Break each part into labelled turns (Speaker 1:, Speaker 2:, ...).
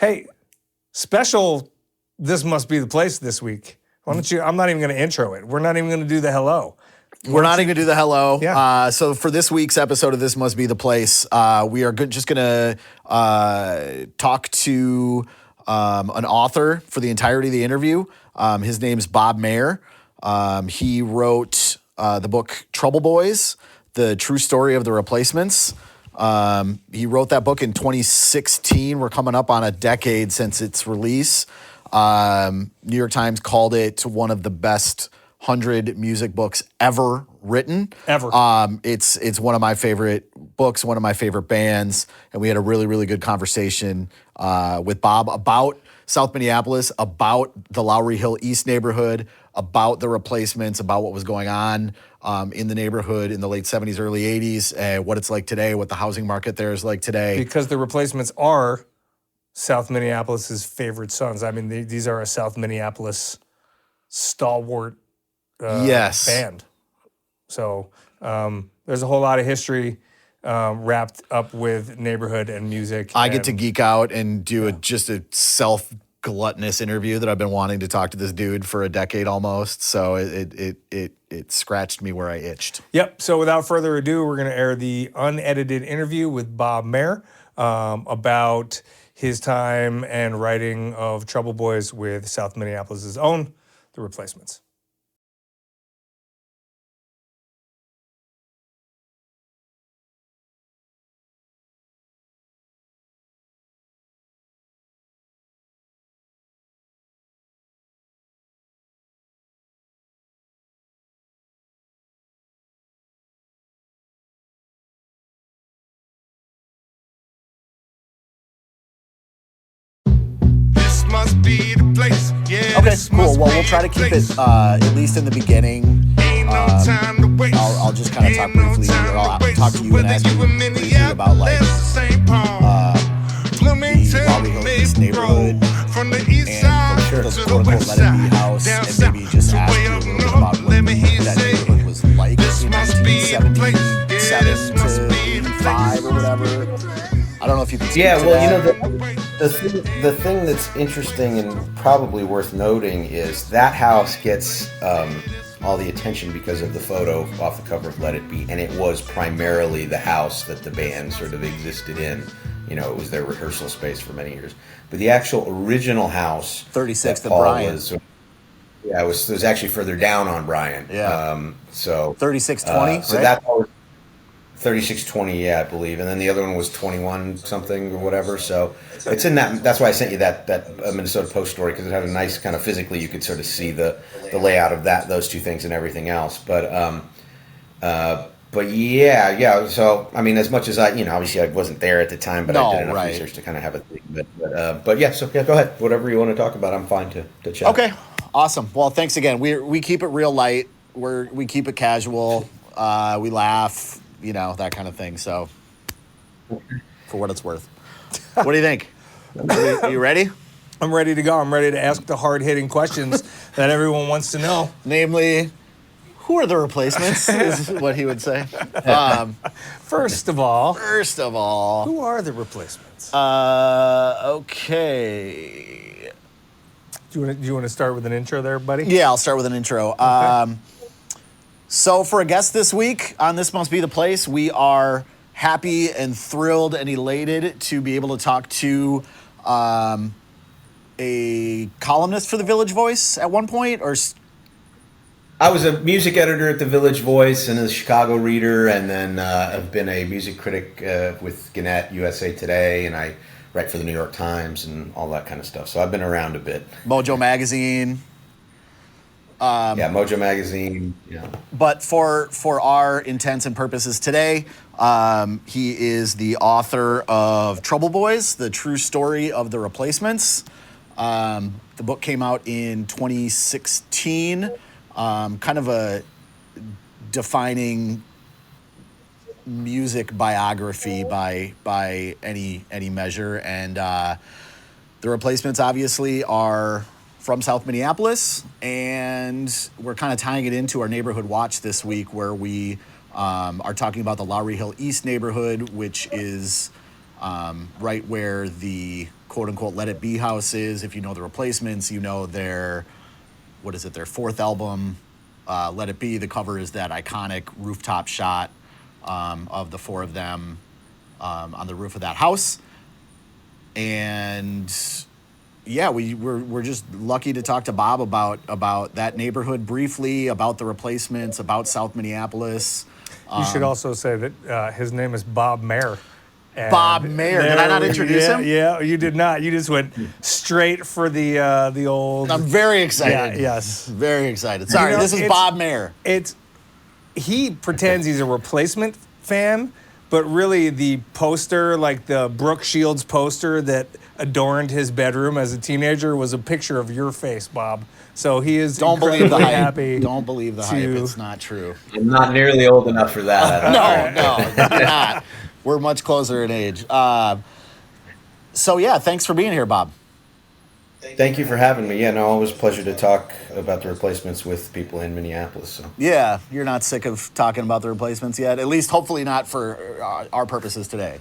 Speaker 1: Hey, special, this must be the place this week. Why don't you, I'm not even going to intro it. We're not even going to do the hello.
Speaker 2: We're not even going to do the hello.
Speaker 1: Yeah.
Speaker 2: So for this week's episode of This Must Be the Place, we are just going to talk to an author for the entirety of the interview. His name's Bob Mehr. He wrote the book Trouble Boys, the true story of the Replacements. He wrote that book in 2016. We're coming up on a decade since its release. New York Times called it one of the best 100 music books ever written.
Speaker 1: Ever.
Speaker 2: It's one of my favorite books, one of my favorite bands, and we had a really, really good conversation with Bob about South Minneapolis, about the Lowry East neighborhood, about the Replacements, about what was going on in the neighborhood in the late 70s, early 80s, what it's like today, what the housing market there is like today.
Speaker 1: Because the Replacements are South Minneapolis's favorite sons. I mean, these are a South Minneapolis stalwart
Speaker 2: yes.
Speaker 1: band. So there's a whole lot of history wrapped up with neighborhood and music.
Speaker 2: I get to geek out and do just a self-gluttonous interview that I've been wanting to talk to this dude for a decade almost. So it scratched me where I itched.
Speaker 1: Yep. So without further ado, we're going to air the unedited interview with Bob Mehr about his time and writing of Trouble Boys with South Minneapolis' own, The Replacements.
Speaker 3: Must be the place. Yeah,
Speaker 2: okay, cool. Well, we'll try to keep it at least in the beginning. I'll just kind of talk briefly, or I'll talk to you and ask you briefly about like the Lowry East neighborhood and the quote-unquote Let It Be house, and maybe just ask you a little bit about what that neighborhood was like in 1977 to 85 or whatever. I don't know if you can speak to that.
Speaker 4: The thing that's interesting and probably worth noting is that house gets all the attention because of the photo off the cover of Let It Be, and it was primarily the house that the band sort of existed in. You know, it was their rehearsal space for many years. But the actual original house,
Speaker 2: 36th and Bryant.
Speaker 4: It was actually further down on Bryant.
Speaker 2: Yeah.
Speaker 4: So
Speaker 2: 3620.
Speaker 4: So
Speaker 2: right?
Speaker 4: that's 3620, yeah, I believe, and then the other one was 21 something or whatever. So it's in that. That's why I sent you that Minnesota Post story, because it had a nice kind of physically, you could sort of see the layout of those two things and everything else. But yeah. So I mean, as much as obviously I wasn't there at the time, but I did enough research to kind of have a thing. But yeah. So yeah, go ahead. Whatever you want to talk about, I'm fine to chat.
Speaker 2: Okay, awesome. Well, thanks again. We keep it real light. We keep it casual. We laugh. That kind of thing. So, for what it's worth. What do you think? Are you ready?
Speaker 1: I'm ready to go. I'm ready to ask the hard-hitting questions that everyone wants to know.
Speaker 2: Namely, who are the Replacements, is what he would say.
Speaker 1: First of all,
Speaker 2: who
Speaker 1: are the Replacements?
Speaker 2: Okay.
Speaker 1: Do you want to start with an intro there, buddy?
Speaker 2: Yeah, I'll start with an intro. Okay. So for a guest this week on This Must Be the Place, we are happy and thrilled and elated to be able to talk to a columnist for the Village Voice at one point, or
Speaker 4: I was a music editor at the Village Voice and a Chicago Reader, and then I've been a music critic with Gannett, USA Today, and I write for the New York Times and all that kind of stuff. So I've been around a bit.
Speaker 2: Mojo Magazine.
Speaker 4: Mojo Magazine. Yeah.
Speaker 2: But for our intents and purposes today, he is the author of Trouble Boys, the true story of the Replacements. The book came out in 2016, kind of a defining music biography by any measure. And the Replacements obviously are from South Minneapolis, and we're kind of tying it into our neighborhood watch this week, where we are talking about the Lowry East neighborhood, which is right where the quote unquote Let It Be houses. If you know the Replacements, you know their fourth album, Let It Be. The cover is that iconic rooftop shot of the four of them on the roof of that house. And yeah, we're just lucky to talk to Bob about that neighborhood briefly, about the Replacements, about South Minneapolis.
Speaker 1: You should also say that his name is Bob Mehr. And
Speaker 2: Bob Mehr. Did I not introduce him?
Speaker 1: Yeah, you did not. You just went straight for the old.
Speaker 2: I'm very excited.
Speaker 1: Yeah, yes.
Speaker 2: Very excited. Sorry, this is Bob Mehr.
Speaker 1: He pretends he's a Replacement fan, but really the poster, like the Brooke Shields poster that adorned his bedroom as a teenager, was a picture of your face, Bob. So he is
Speaker 2: Don't believe the hype.
Speaker 1: happy.
Speaker 2: Don't believe the hype. It's not true.
Speaker 4: I'm not nearly old enough for that.
Speaker 2: No, you're not. We're much closer in age. So yeah, thanks for being here, Bob.
Speaker 4: Thank you for having me. Yeah, no, always a pleasure to talk about the Replacements with people in Minneapolis. So.
Speaker 2: Yeah, you're not sick of talking about the Replacements yet. At least, hopefully, not for our purposes today.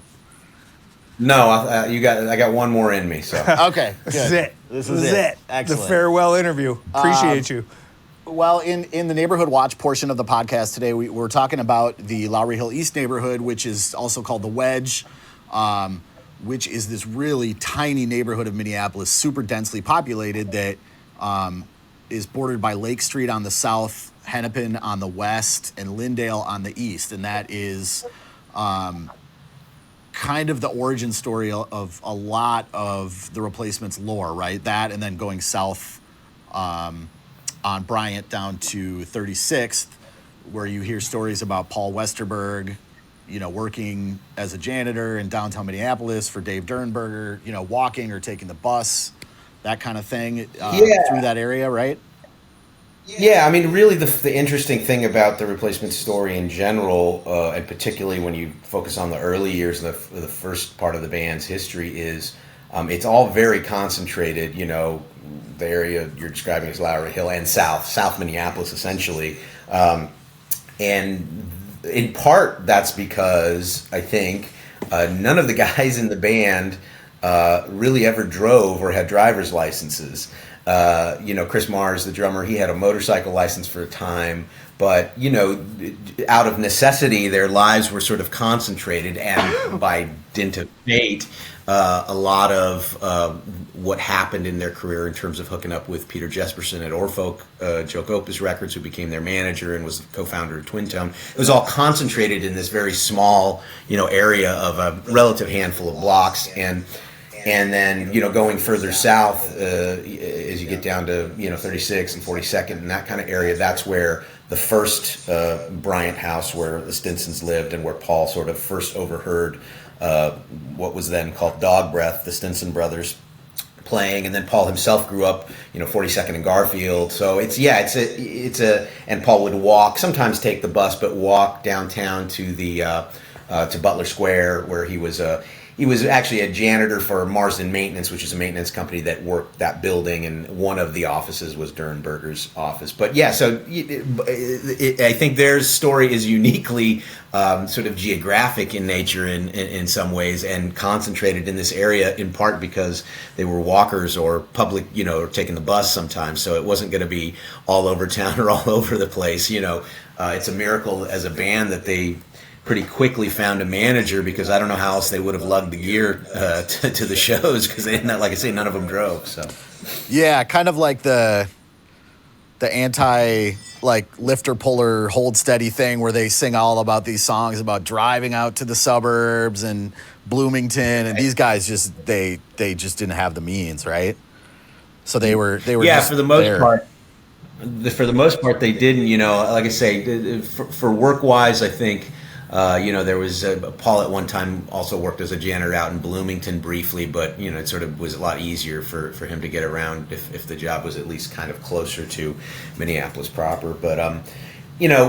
Speaker 4: No, I got one more in me. So
Speaker 2: okay,
Speaker 1: This is it.
Speaker 2: This is it. Excellent.
Speaker 1: The farewell interview. Appreciate you.
Speaker 2: Well, in the Neighborhood Watch portion of the podcast today, we're talking about the Lowry Hill East neighborhood, which is also called the Wedge, which is this really tiny neighborhood of Minneapolis, super densely populated, that is bordered by Lake Street on the south, Hennepin on the west, and Lyndale on the east. And that is kind of the origin story of a lot of the Replacements lore, right? That, and then going south on Bryant down to 36th, where you hear stories about Paul Westerberg, working as a janitor in downtown Minneapolis for Dave Dernberger, walking or taking the bus, that kind of thing through that area, right?
Speaker 4: Yeah, I mean, really the interesting thing about the Replacement story in general, and particularly when you focus on the early years of the first part of the band's history, is it's all very concentrated, the area you're describing as Lowry Hill and South Minneapolis, essentially. And in part, that's because I think none of the guys in the band really ever drove or had driver's licenses. Chris Mars, the drummer, he had a motorcycle license for a time, but, out of necessity, their lives were sort of concentrated, and by dint of fate, a lot of what happened in their career in terms of hooking up with Peter Jesperson at Orfolk, Joe Opus Records, who became their manager and was the co-founder of Twin Tone. It was all concentrated in this very small, area of a relative handful of blocks. And then, going further south, as you get down to, 36th and 42nd and that kind of area, that's where the first Bryant house where the Stinsons lived and where Paul sort of first overheard what was then called Dog Breath, the Stinson brothers playing. And then Paul himself grew up, 42nd and Garfield. So and Paul would sometimes take the bus, but walk downtown to to Butler Square, where he was actually a janitor for Marsden Maintenance, which is a maintenance company that worked that building, and one of the offices was Dernberger's office. But yeah, so I think their story is uniquely sort of geographic in nature in some ways, and concentrated in this area in part because they were walkers or public, or taking the bus sometimes. So it wasn't going to be all over town or all over the place. It's a miracle as a band that they pretty quickly found a manager, because I don't know how else they would have lugged the gear to the shows, because like I say, none of them drove. So
Speaker 2: yeah, kind of like the anti lifter puller hold steady thing, where they sing all about these songs about driving out to the suburbs and Bloomington, and these guys they just didn't have the means, right? So they were just
Speaker 4: for the most
Speaker 2: there.
Speaker 4: part. For the most part, they didn't. Like I say, for work wise, I think. There was Paul at one time also worked as a janitor out in Bloomington briefly, but it sort of was a lot easier for him to get around if the job was at least kind of closer to Minneapolis proper. But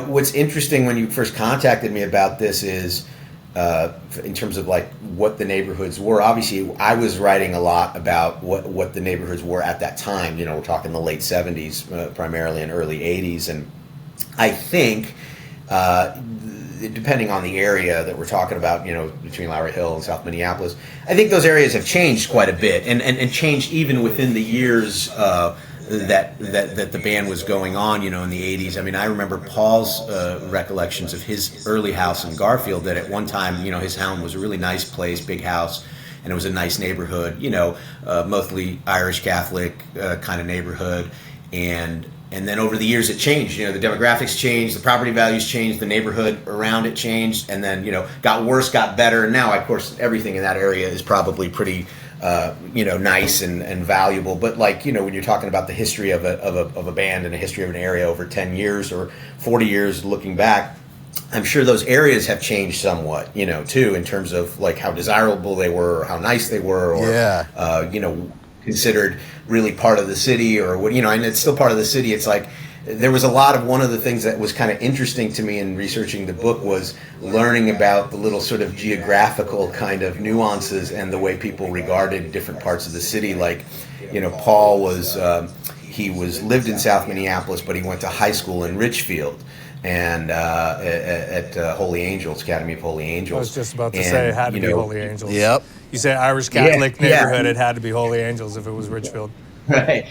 Speaker 4: what's interesting when you first contacted me about this is in terms of what the neighborhoods were. Obviously, I was writing a lot about what the neighborhoods were at that time. We're talking the late 70s primarily and early 80s, and I think. depending on the area that we're talking about, between Lowry Hill and South Minneapolis, I think those areas have changed quite a bit, and changed even within the years that the band was going on, in the 80s. I mean, I remember Paul's recollections of his early house in Garfield, that at one time, his home was a really nice place, big house, and it was a nice neighborhood, mostly Irish Catholic kind of neighborhood. And then over the years it changed. The demographics changed, the property values changed, the neighborhood around it changed, and then got worse, got better. And now, of course, everything in that area is probably pretty nice and valuable. But when you're talking about the history of a band and a history of an area over 10 years or 40 years looking back, I'm sure those areas have changed somewhat, too, in terms of how desirable they were, or how nice they were, or considered really part of the city, or what, and it's still part of the city. It's there was a lot of, one of the things that was kind of interesting to me in researching the book was learning about the little sort of geographical kind of nuances and the way people regarded different parts of the city. Paul was, lived in South Minneapolis, but he went to high school in Richfield, and at Holy Angels, Academy of Holy Angels.
Speaker 1: I was just about to say it had to be Holy Angels.
Speaker 2: Yep.
Speaker 1: You say Irish Catholic neighborhood, it had to be Holy Angels if it was Richfield.
Speaker 4: Right.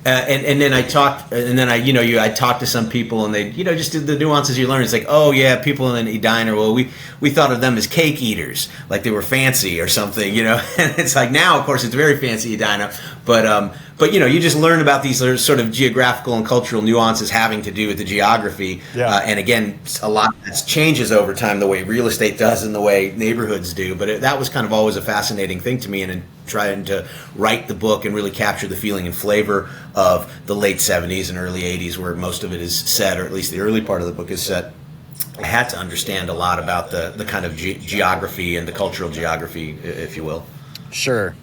Speaker 4: And then I talked to some people, and they, just the nuances you learn. It's oh yeah, people in Edina, well, we thought of them as cake eaters, like they were fancy or something, and it's now, of course, it's very fancy Edina, but you just learn about these sort of geographical and cultural nuances having to do with the geography.
Speaker 1: Yeah.
Speaker 4: And again, a lot of that changes over time, the way real estate does and the way neighborhoods do. But that was kind of always a fascinating thing to me, and in trying to write the book and really capture the feeling and flavor of the late 70s and early 80s, where most of it is set, or at least the early part of the book is set, I had to understand a lot about the kind of geography and the cultural geography, if you will.
Speaker 2: Sure.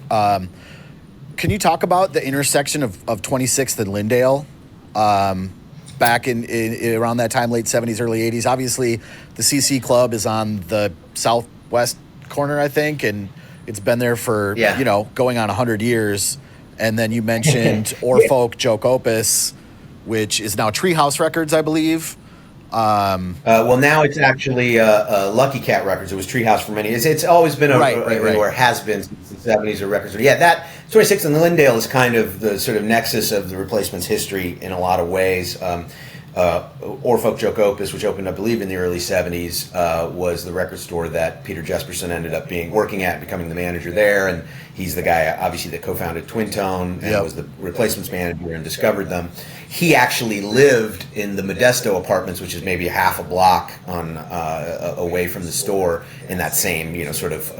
Speaker 2: Can you talk about the intersection of 26th and Lyndale back in around that time, late 70s, early 80s? Obviously, the CC Club is on the southwest corner, I think, and it's been there for, going on 100 years. And then you mentioned Orfolk Joke Opus, which is now Treehouse Records, I believe.
Speaker 4: Well, now it's actually Lucky Cat Records. It was Treehouse for many. It's always been or has been since the 70s, or records. Yeah, that 26th and Lyndale is kind of the sort of nexus of the Replacements history in a lot of ways. Orfolk Joke Opus, which opened, I believe, in the early 70s, was the record store that Peter Jesperson ended up working at, becoming the manager there. And he's the guy, obviously, that co-founded Twin Tone and was the Replacements manager and discovered them. He actually lived in the Modesto Apartments, which is maybe half a block away from the store, in that same sort of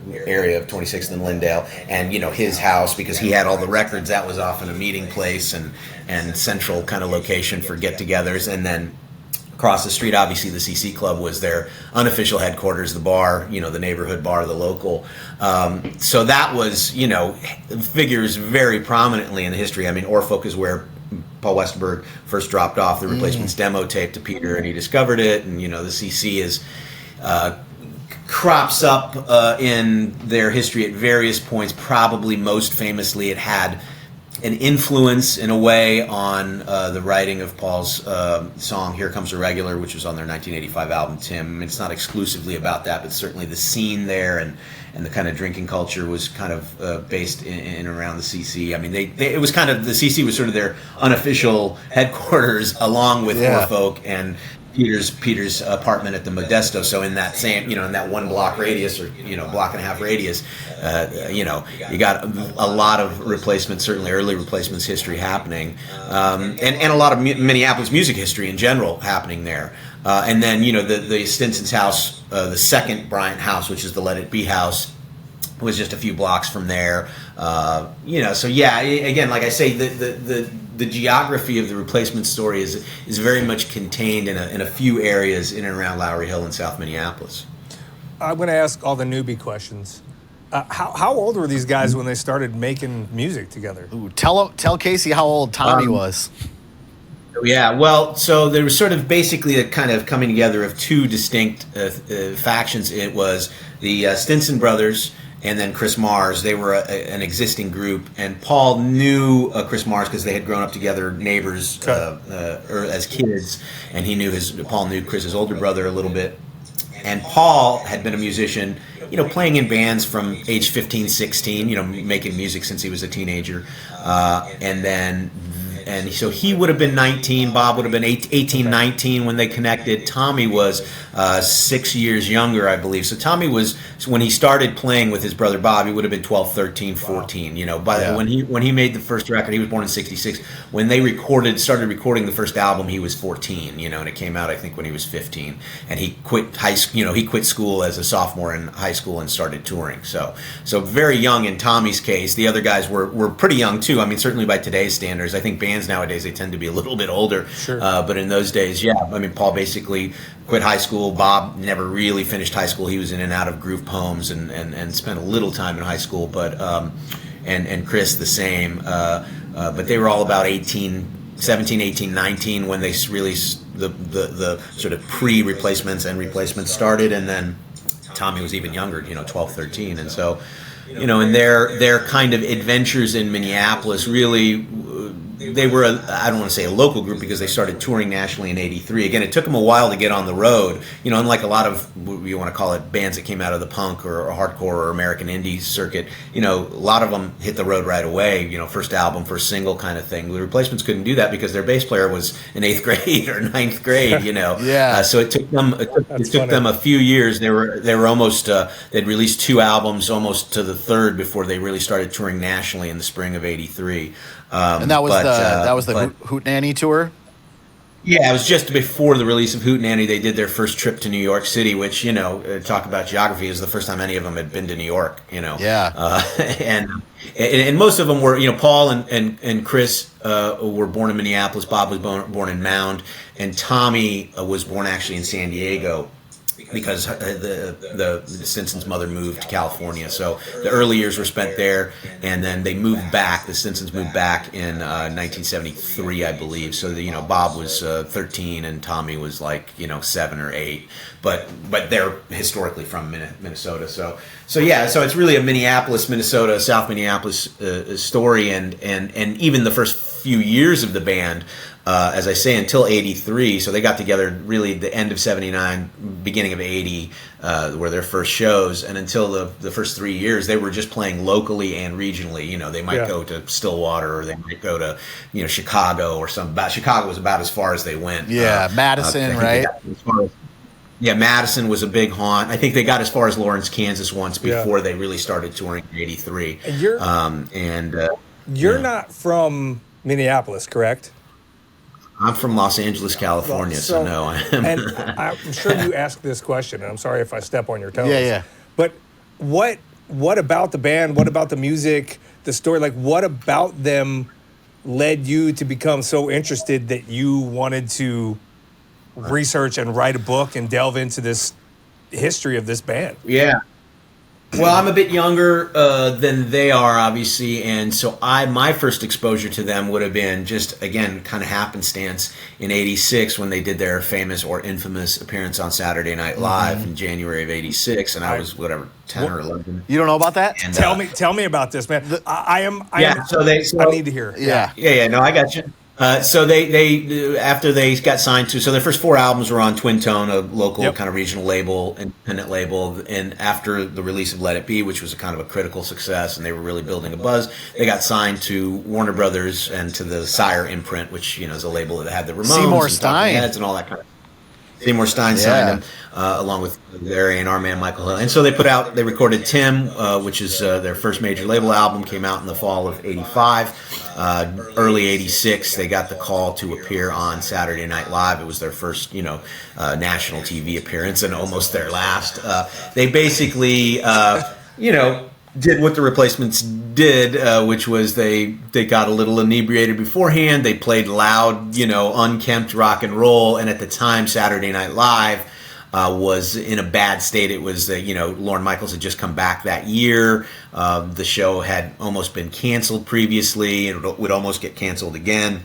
Speaker 4: area of 26th and Lyndale. And his house, because he had all the records, that was often a meeting place and central kind of location for get-togethers. And then across the street, obviously, the CC Club was their unofficial headquarters, the bar, the neighborhood bar, the local. So that was, figures very prominently in the history. I mean, Orfolk is where Paul Westerberg first dropped off the Replacements demo tape to Peter, and he discovered it. And, the CC is crops up in their history at various points. Probably most famously, it had an influence in a way on the writing of Paul's song "Here Comes a Regular," which was on their 1985 album Tim. I mean, it's not exclusively about that, but certainly the scene there and the kind of drinking culture was kind of based in around the CC. I mean, it was kind of, the CC was sort of their unofficial headquarters, along with Orfolk and Peter's apartment at the Modesto. So in that same, in that 1 block radius, or block and a half radius, you got a lot of Replacements, certainly early Replacements history happening, and a lot of Minneapolis music history in general happening there. And then the Stinson's house, the second Bryant house, which is the Let It Be house, was just a few blocks from there. So yeah, again, like I say, the geography of the Replacement story is very much contained in a few areas in and around Lowry Hill and South Minneapolis.
Speaker 1: I'm going to ask all the newbie questions. How old were these guys when they started making music together?
Speaker 2: Ooh, tell Casey how old Tommy was.
Speaker 4: Yeah, well, so there was sort of basically a kind of coming together of two distinct factions. It was the Stinson brothers and then Chris Mars. They were an existing group, and Paul knew Chris Mars because they had grown up together, neighbors, or as kids, and Paul knew Chris's older brother a little bit. And Paul had been a musician, playing in bands from age 15, 16, making music since he was a teenager. And so he would have been 19, Bob would have been 18, 19 when they connected. Tommy was 6 years younger, I believe. So Tommy was, when he started playing with his brother Bob, he would have been 12, 13, 14. When he made the first record, he was born in 66. When they started recording the first album, he was 14, and it came out, I think, when he was 15. And he quit he quit school as a sophomore in high school and started touring. So very young in Tommy's case. The other guys were pretty young too. I mean, certainly by today's standards. I think bands nowadays, they tend to be a little bit older.
Speaker 1: Sure.
Speaker 4: But in those days, Paul basically quit high school. Bob never really finished high school. He was in and out of Groove Poems and spent a little time in high school. But and Chris the same. But they were all about 17, 18, 19 when they really the sort of pre-replacements and replacements started. And then Tommy was even younger, 12, 13. And so, and their kind of adventures in Minneapolis really, they were, I don't want to say a local group because they started touring nationally in '83. Again, it took them a while to get on the road. Unlike a lot of, what you want to call it, bands that came out of the punk or hardcore or American indie circuit, a lot of them hit the road right away, first album, first single kind of thing. The Replacements couldn't do that because their bass player was in 8th grade or 9th grade,
Speaker 2: Yeah.
Speaker 4: So it took them them a few years. They were almost, they'd released 2 albums almost to the third before they really started touring nationally in the spring of '83.
Speaker 2: And that was the Hootenanny tour?
Speaker 4: Yeah, it was just before the release of Hootenanny. They did their first trip to New York City, which, talk about geography, is the first time any of them had been to New York,
Speaker 2: Yeah.
Speaker 4: And most of them were, Paul and Chris were born in Minneapolis. Bob was born in Mound. And Tommy was born actually in San Diego, because the Stinsons' mother moved to California. So the early years were spent there, and then they moved back. The Stinsons moved back in 1973, I believe. So Bob was 13 and Tommy was 7 or 8. But they're historically from Minnesota. So it's really a Minneapolis, Minnesota, South Minneapolis story, and even the first few years of the band. As I say, until '83, so they got together really the end of '79, beginning of '80, were their first shows, and until the first 3 years, they were just playing locally and regionally. They might go to Stillwater, or they might go to Chicago or something. Chicago was about as far as they went.
Speaker 2: Yeah, Madison, right?
Speaker 4: Madison was a big haunt. I think they got as far as Lawrence, Kansas once before they really started touring in '83.
Speaker 1: And you're not from Minneapolis, correct?
Speaker 4: I'm from Los Angeles, California, so no.
Speaker 1: And I'm sure you asked this question, and I'm sorry if I step on your toes.
Speaker 2: Yeah.
Speaker 1: But what about the band? What about the music, the story? What about them led you to become so interested that you wanted to research and write a book and delve into this history of this band?
Speaker 4: Yeah. Well, I'm a bit younger than they are, obviously, and so my first exposure to them would have been just, again, kind of happenstance in '86 when they did their famous or infamous appearance on Saturday Night Live in January of '86, and I was 10 or 11.
Speaker 2: You don't know about that?
Speaker 4: And,
Speaker 1: tell me about this, man. I need to hear.
Speaker 2: Yeah.
Speaker 4: No, I got you. So they after they got signed to, so their first 4 albums were on Twin Tone, a local kind of regional label, independent label, and after the release of Let It Be, which was a kind of a critical success, and they were really building a buzz, they got signed to Warner Brothers and to the Sire imprint, which is a label that had the Ramones,
Speaker 2: Seymour
Speaker 4: and
Speaker 2: Stein,
Speaker 4: Heads and all that kind of. Seymour Stein signed him, along with their A&R man Michael Hill. And so they recorded Tim, which is their first major label album, came out in the fall of '85. Early '86, they got the call to appear on Saturday Night Live. It was their first, national TV appearance and almost their last. They basically, did what the Replacements did, which was they got a little inebriated beforehand. They played loud, unkempt rock and roll. And at the time, Saturday Night Live was in a bad state. It was, Lorne Michaels had just come back that year. The show had almost been canceled previously. It would almost get canceled again.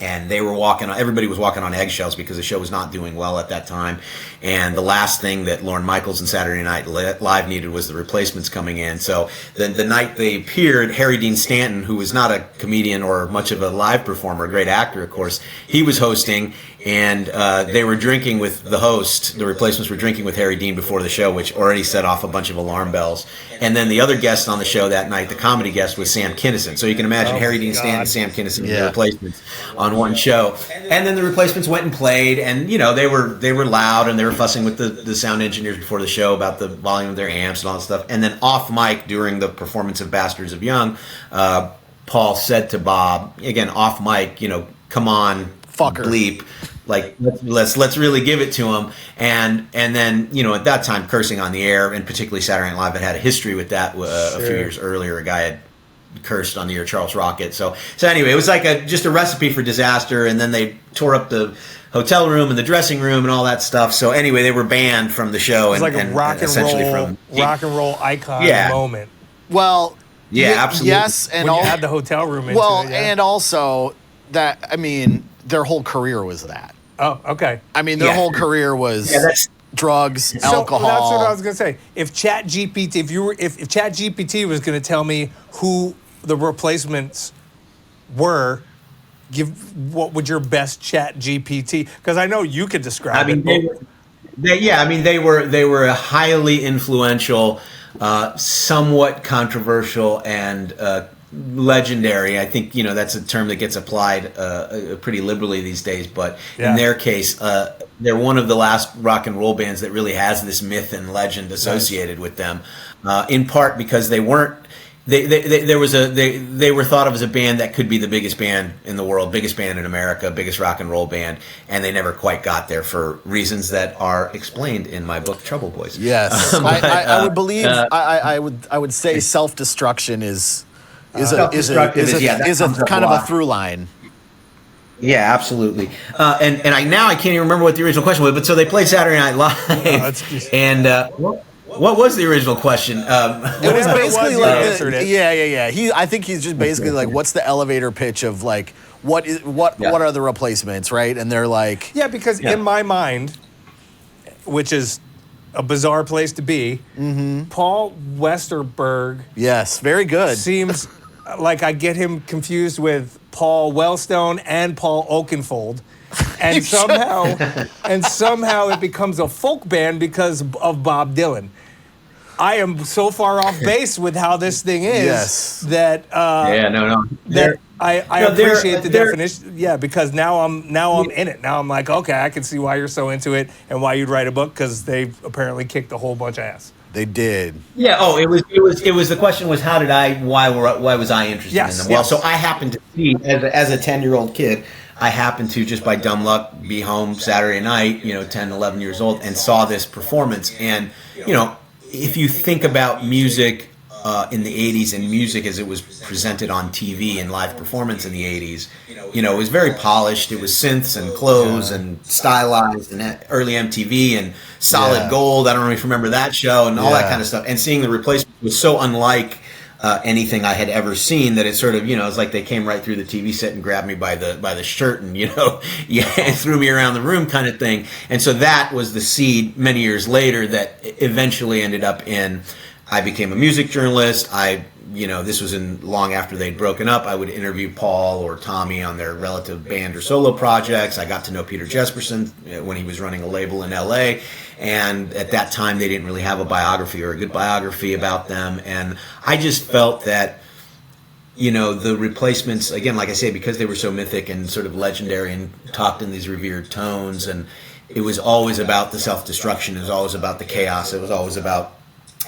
Speaker 5: and everybody was walking on eggshells because the show was not doing well at that time. And the last thing that Lorne Michaels and Saturday Night Live needed was the Replacements coming in. So the night they appeared, Harry Dean Stanton, who was not a comedian or much of a live performer, a great actor, of course, he was hosting, and they were drinking with the host. The Replacements were drinking with Harry Dean before the show, which already set off a bunch of alarm bells. And then the other guest on the show that night, the comedy guest, was Sam Kinison. So you can imagine Harry Dean Stanton and Sam Kinison, the Replacements, on one show. And then the Replacements went and played, and they were loud, and they were fussing with the sound engineers before the show about the volume of their amps and all that stuff. And then off mic during the performance of Bastards of Young, Paul said to Bob, again off mic, come on,
Speaker 2: fucker,
Speaker 5: bleep, like let's really give it to him. And then at that time, cursing on the air, and particularly Saturday Night Live had a history with that. A few years earlier, a guy had cursed on the air, Charles Rocket. So anyway, it was like just a recipe for disaster. And then they tore up the hotel room and the dressing room and all that stuff. So anyway, they were banned from the show.
Speaker 1: It was like a rock and roll icon moment.
Speaker 2: Well,
Speaker 5: yeah, absolutely.
Speaker 2: Yes, and
Speaker 1: when you add the hotel room into it, yeah.
Speaker 2: And also that, their whole career was that.
Speaker 1: Oh, okay.
Speaker 2: Their whole career was drugs, alcohol.
Speaker 1: That's what I was gonna say. If ChatGPT, if ChatGPT was gonna tell me who the Replacements were, what would your best ChatGPT? Because I know you could describe it.
Speaker 5: They were a highly influential, somewhat controversial, and legendary. I think that's a term that gets applied pretty liberally these days. But in their case, they're one of the last rock and roll bands that really has this myth and legend associated with them. In part because they weren't. They were thought of as a band that could be the biggest band in the world, biggest band in America, biggest rock and roll band, and they never quite got there for reasons that are explained in my book Trouble Boys.
Speaker 2: Yes, I would believe. I would say self-destruction is a kind of a through line.
Speaker 5: Yeah, absolutely. And I can't even remember what the original question was. But so they played Saturday Night Live, and. What was the original question?
Speaker 2: It was basically I think he's just basically like, what's the elevator pitch of like what are the Replacements, right? And they're like,
Speaker 1: because in my mind, which is a bizarre place to be, Paul Westerberg.
Speaker 2: Yes, very good.
Speaker 1: Seems like I get him confused with Paul Wellstone and Paul Oakenfold. And somehow it becomes a folk band because of Bob Dylan. I am so far off base with how this thing is that that I appreciate the definition. Yeah, because now I'm in it. Now I'm like, okay, I can see why you're so into it and why you'd write a book, because they apparently kicked a whole bunch of ass.
Speaker 2: They did.
Speaker 5: Yeah. Oh, it was. The question was, why was I interested in them? Well, so I happened to see as a 10-year-old kid. I happened to, just by dumb luck, be home Saturday night, 10, 11 years old, and saw this performance. And, if you think about music in the 80s and music as it was presented on TV and live performance in the 80s, it was very polished. It was synths and clothes and stylized, and early MTV and Solid Gold. I don't know if you remember that show and all that kind of stuff. And seeing the Replacements was so unlike anything I had ever seen that it sort of, it's like they came right through the TV set and grabbed me by the shirt and, and threw me around the room kind of thing. And so that was the seed many years later that eventually ended up in, I became a music journalist. This was long after they'd broken up. I would interview Paul or Tommy on their relative band or solo projects. I got to know Peter Jesperson when he was running a label in LA. And at that time, they didn't really have a biography or a good biography about them. And I just felt that, the Replacements, again, like I say, because they were so mythic and sort of legendary and talked in these revered tones, and it was always about the self-destruction. It was always about the chaos. It was always about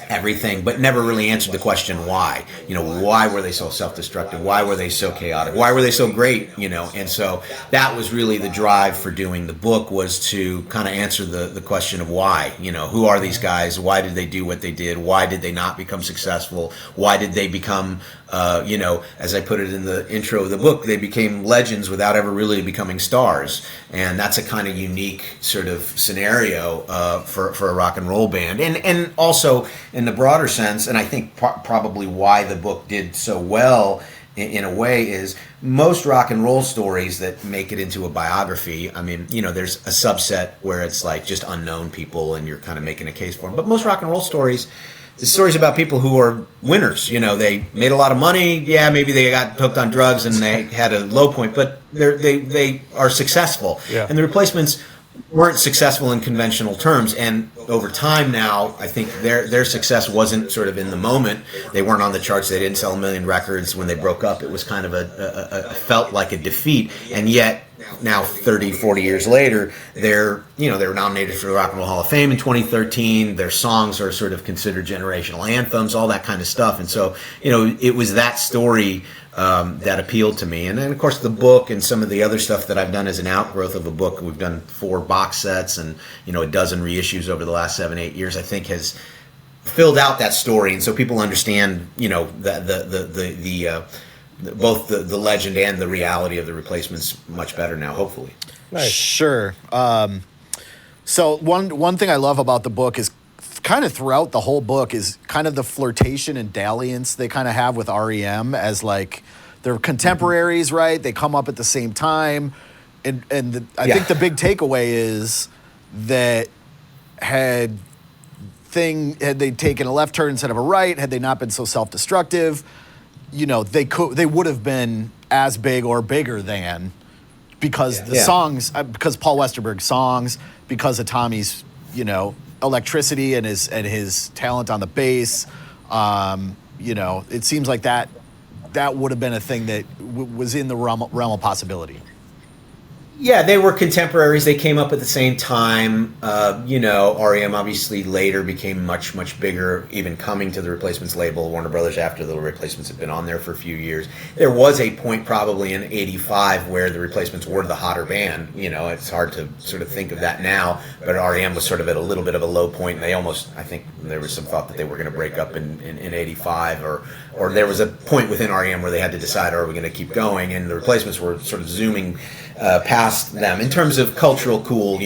Speaker 5: everything, but never really answered the question why. Why were they so self-destructive? Why were they so chaotic? Why were they so great? And so that was really the drive for doing the book, was to kind of answer the question of why. Who are these guys? Why did they do what they did? Why did they not become successful? Why did they become, as I put it in the intro of the book, they became legends without ever really becoming stars. And that's a kind of unique sort of scenario for a rock and roll band. And also, in the broader sense, and I think probably why the book did so well in a way is most rock and roll stories that make it into a biography. I mean, there's a subset where it's like just unknown people and you're kind of making a case for them. But most rock and roll stories, the stories about people who are winners. They made a lot of money. Yeah, maybe they got hooked on drugs and they had a low point, but they are successful.
Speaker 1: Yeah.
Speaker 5: And the Replacements weren't successful in conventional terms, and over time now, I think their success wasn't sort of in the moment. They weren't on the charts. They didn't sell 1 million records when they broke up. It was kind of a felt like a defeat, and yet now 30, 40 years later, they're nominated for the Rock and Roll Hall of Fame in 2013. Their songs are sort of considered generational anthems, all that kind of stuff. And so, it was that story that appealed to me. And then, of course, the book and some of the other stuff that I've done as an outgrowth of a book. We've done 4 box sets and, a dozen reissues over the last 7-8 years, I think has filled out that story. And so people understand, both the legend and the reality of the Replacements much better now, hopefully.
Speaker 1: Nice.
Speaker 2: Sure. So one thing I love about the book is kind of throughout the whole book is kind of the flirtation and dalliance they kind of have with REM as like they're contemporaries, right? They come up at the same time. And I think the big takeaway is that had they taken a left turn instead of a right, had they not been so self-destructive, they would have been as big or bigger than because the songs, because Paul Westerberg's songs, because of Tommy's, electricity and his talent on the bass. It seems like that would have been a thing that was in the realm of possibility.
Speaker 5: Yeah, they were contemporaries. They came up at the same time. REM obviously later became much, much bigger, even coming to the Replacements label, Warner Brothers, after the Replacements had been on there for a few years. There was a point probably in '85 where the Replacements were the hotter band. It's hard to sort of think of that now, but REM was sort of at a little bit of a low point. They almost, I think there was some thought that they were going to break up in '85, or there was a point within REM where they had to decide, are we going to keep going? And the Replacements were sort of zooming past them in terms of cultural cool,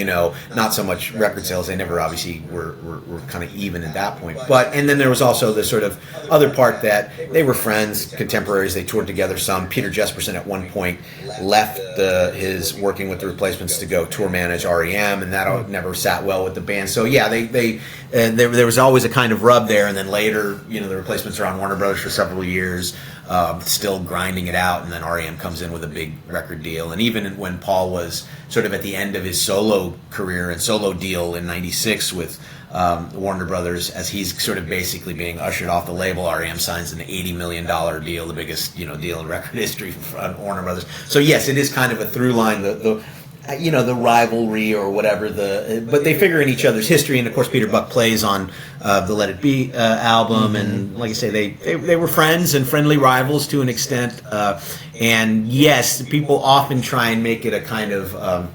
Speaker 5: not so much record sales. They never obviously were kind of even at that point. And then there was also the sort of other part that they were friends, contemporaries. They toured together some. Peter Jesperson at one point left his working with the Replacements to go tour manage REM, and that never sat well with the band. So yeah, there was always a kind of rub there. And then later, the Replacements are on Warner Brothers for several years, still grinding it out, and then REM comes in with a big record deal. And even when Paul was sort of at the end of his solo career and solo deal in '96 with Warner Brothers, as he's sort of basically being ushered off the label, REM signs an $80 million deal, the biggest deal in record history from Warner Brothers. So yes, it is kind of a through line, the rivalry or whatever, but they figure in each other's history. And of course, Peter Buck plays on the Let It Be album, and like I say, they were friends and friendly rivals to an extent. And yes, people often try and make it a kind of a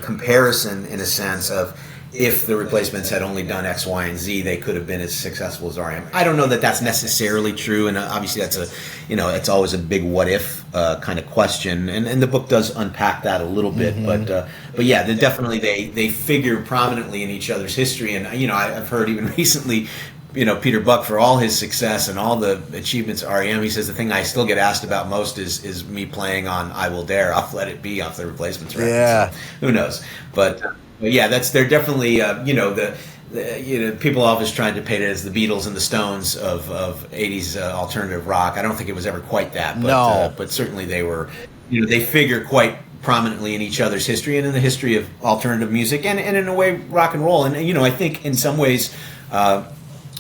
Speaker 5: comparison in a sense of, if the Replacements had only done X, Y, and Z, they could have been as successful as REM. I don't know that that's necessarily true, and obviously that's it's always a big what if kind of question, and the book does unpack that a little bit. But yeah, definitely they figure prominently in each other's history, and I've heard even recently, Peter Buck, for all his success and all the achievements at REM, he says the thing I still get asked about most is me playing on I Will Dare off Let It Be off the Replacements record.
Speaker 2: Yeah.
Speaker 5: So who knows? But yeah, they're definitely people always trying to paint it as the Beatles and the Stones of '80s alternative rock. I don't think it was ever quite that, but certainly they were. They figure quite prominently in each other's history and in the history of alternative music and in a way rock and roll. And I think in some ways,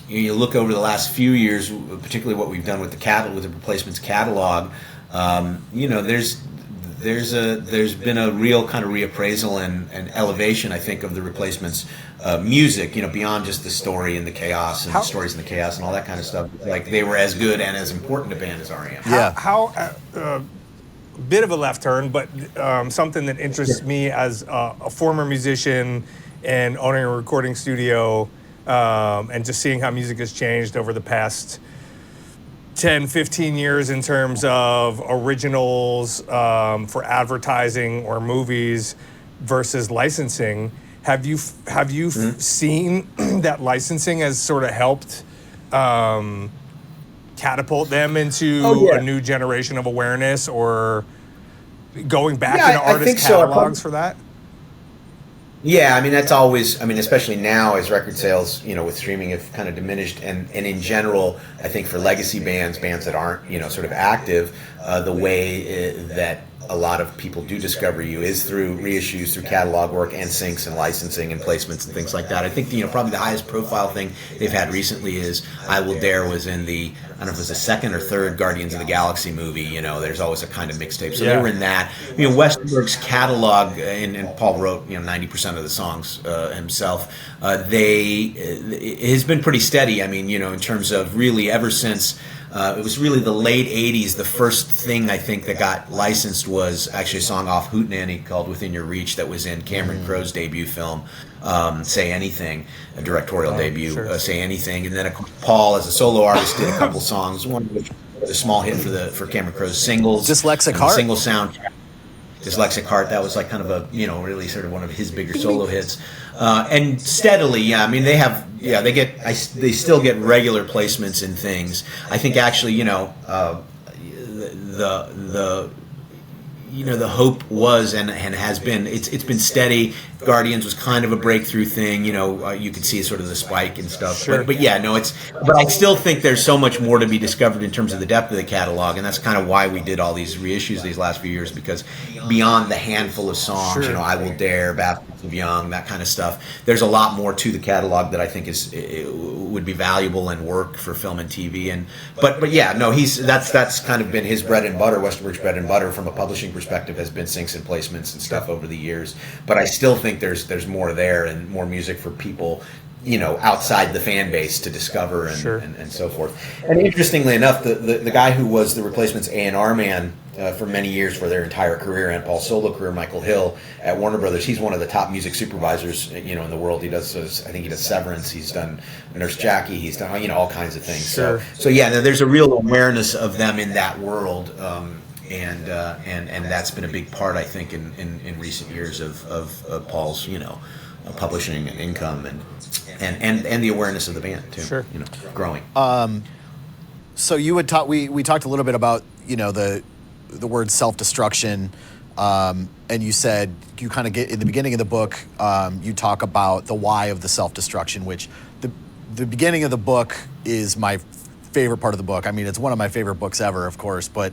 Speaker 5: you look over the last few years, particularly what we've done with the Replacements catalog. There's been a real kind of reappraisal and elevation, I think, of the Replacements music, beyond just the story and the chaos and the stories and the chaos and all that kind of stuff. Like, they were as good and as important a band as REM.
Speaker 1: How bit of a left turn, but something that interests me as a former musician and owning a recording studio, and just seeing how music has changed over the past 10, 15 years in terms of originals for advertising or movies versus licensing. Have you seen that licensing has sort of helped catapult them into
Speaker 5: Oh, yeah.
Speaker 1: a new generation of awareness, or going back
Speaker 5: Yeah,
Speaker 1: into
Speaker 5: I
Speaker 1: artist
Speaker 5: think so.
Speaker 1: catalogs for that?
Speaker 5: Yeah, I mean that's always. I mean, especially now as record sales, with streaming have kind of diminished, and in general, I think for legacy bands that aren't sort of active, the way that a lot of people do discover you is through reissues, through catalog work, and syncs and licensing and placements and things like that. I think probably the highest profile thing they've had recently is "I Will Dare" was in the, I don't know if it was the second or third Guardians of the Galaxy movie. There's always a kind of mixtape, so they were in that. Westerberg's catalog, and Paul wrote 90% of the songs himself. It has been pretty steady. I mean, in terms of really ever since. It was really the late 80s. The first thing I think that got licensed was actually a song off Hootenanny called Within Your Reach that was in Cameron Crowe's debut film, Say Anything, a directorial debut, Say Anything. And then Paul, as a solo artist, did a couple songs. One of which was a small hit for Cameron Crowe's singles.
Speaker 2: Dyslexic Heart.
Speaker 5: Single soundtrack. Dyslexic Heart, that was like kind of a, really sort of one of his bigger solo hits. And steadily, they still get regular placements in things. I think actually, the hope was and has been, it's been steady. Guardians was kind of a breakthrough thing. You could see sort of the spike and stuff.
Speaker 1: Sure.
Speaker 5: But I still think there's so much more to be discovered in terms of the depth of the catalog, and that's kind of why we did all these reissues these last few years, because beyond the handful of songs, I Will Dare, Baptism of Young, that kind of stuff, there's a lot more to the catalog that I think would be valuable and work for film and TV. That's kind of been his bread and butter. Westerberg's bread and butter from a publishing perspective has been syncs and placements and stuff over the years. But I still think there's more there and more music for people outside the fan base to discover and so forth. And interestingly enough, the guy who was the Replacements A&R man for many years for their entire career and Paul's solo career, Michael Hill at Warner Brothers, he's one of the top music supervisors in the world. He does Severance, he's done Nurse Jackie, he's done all kinds of things.
Speaker 1: Sure.
Speaker 5: So there's a real awareness of them in that world. And that's been a big part, I think, in recent years of Paul's publishing and income and the awareness of the band too.
Speaker 1: Sure.
Speaker 5: Growing.
Speaker 2: So you had we talked a little bit about the word self-destruction, and you said you kind of get in the beginning of the book. You talk about the why of the self-destruction, which the beginning of the book is my favorite part of the book. I mean, it's one of my favorite books ever, of course, but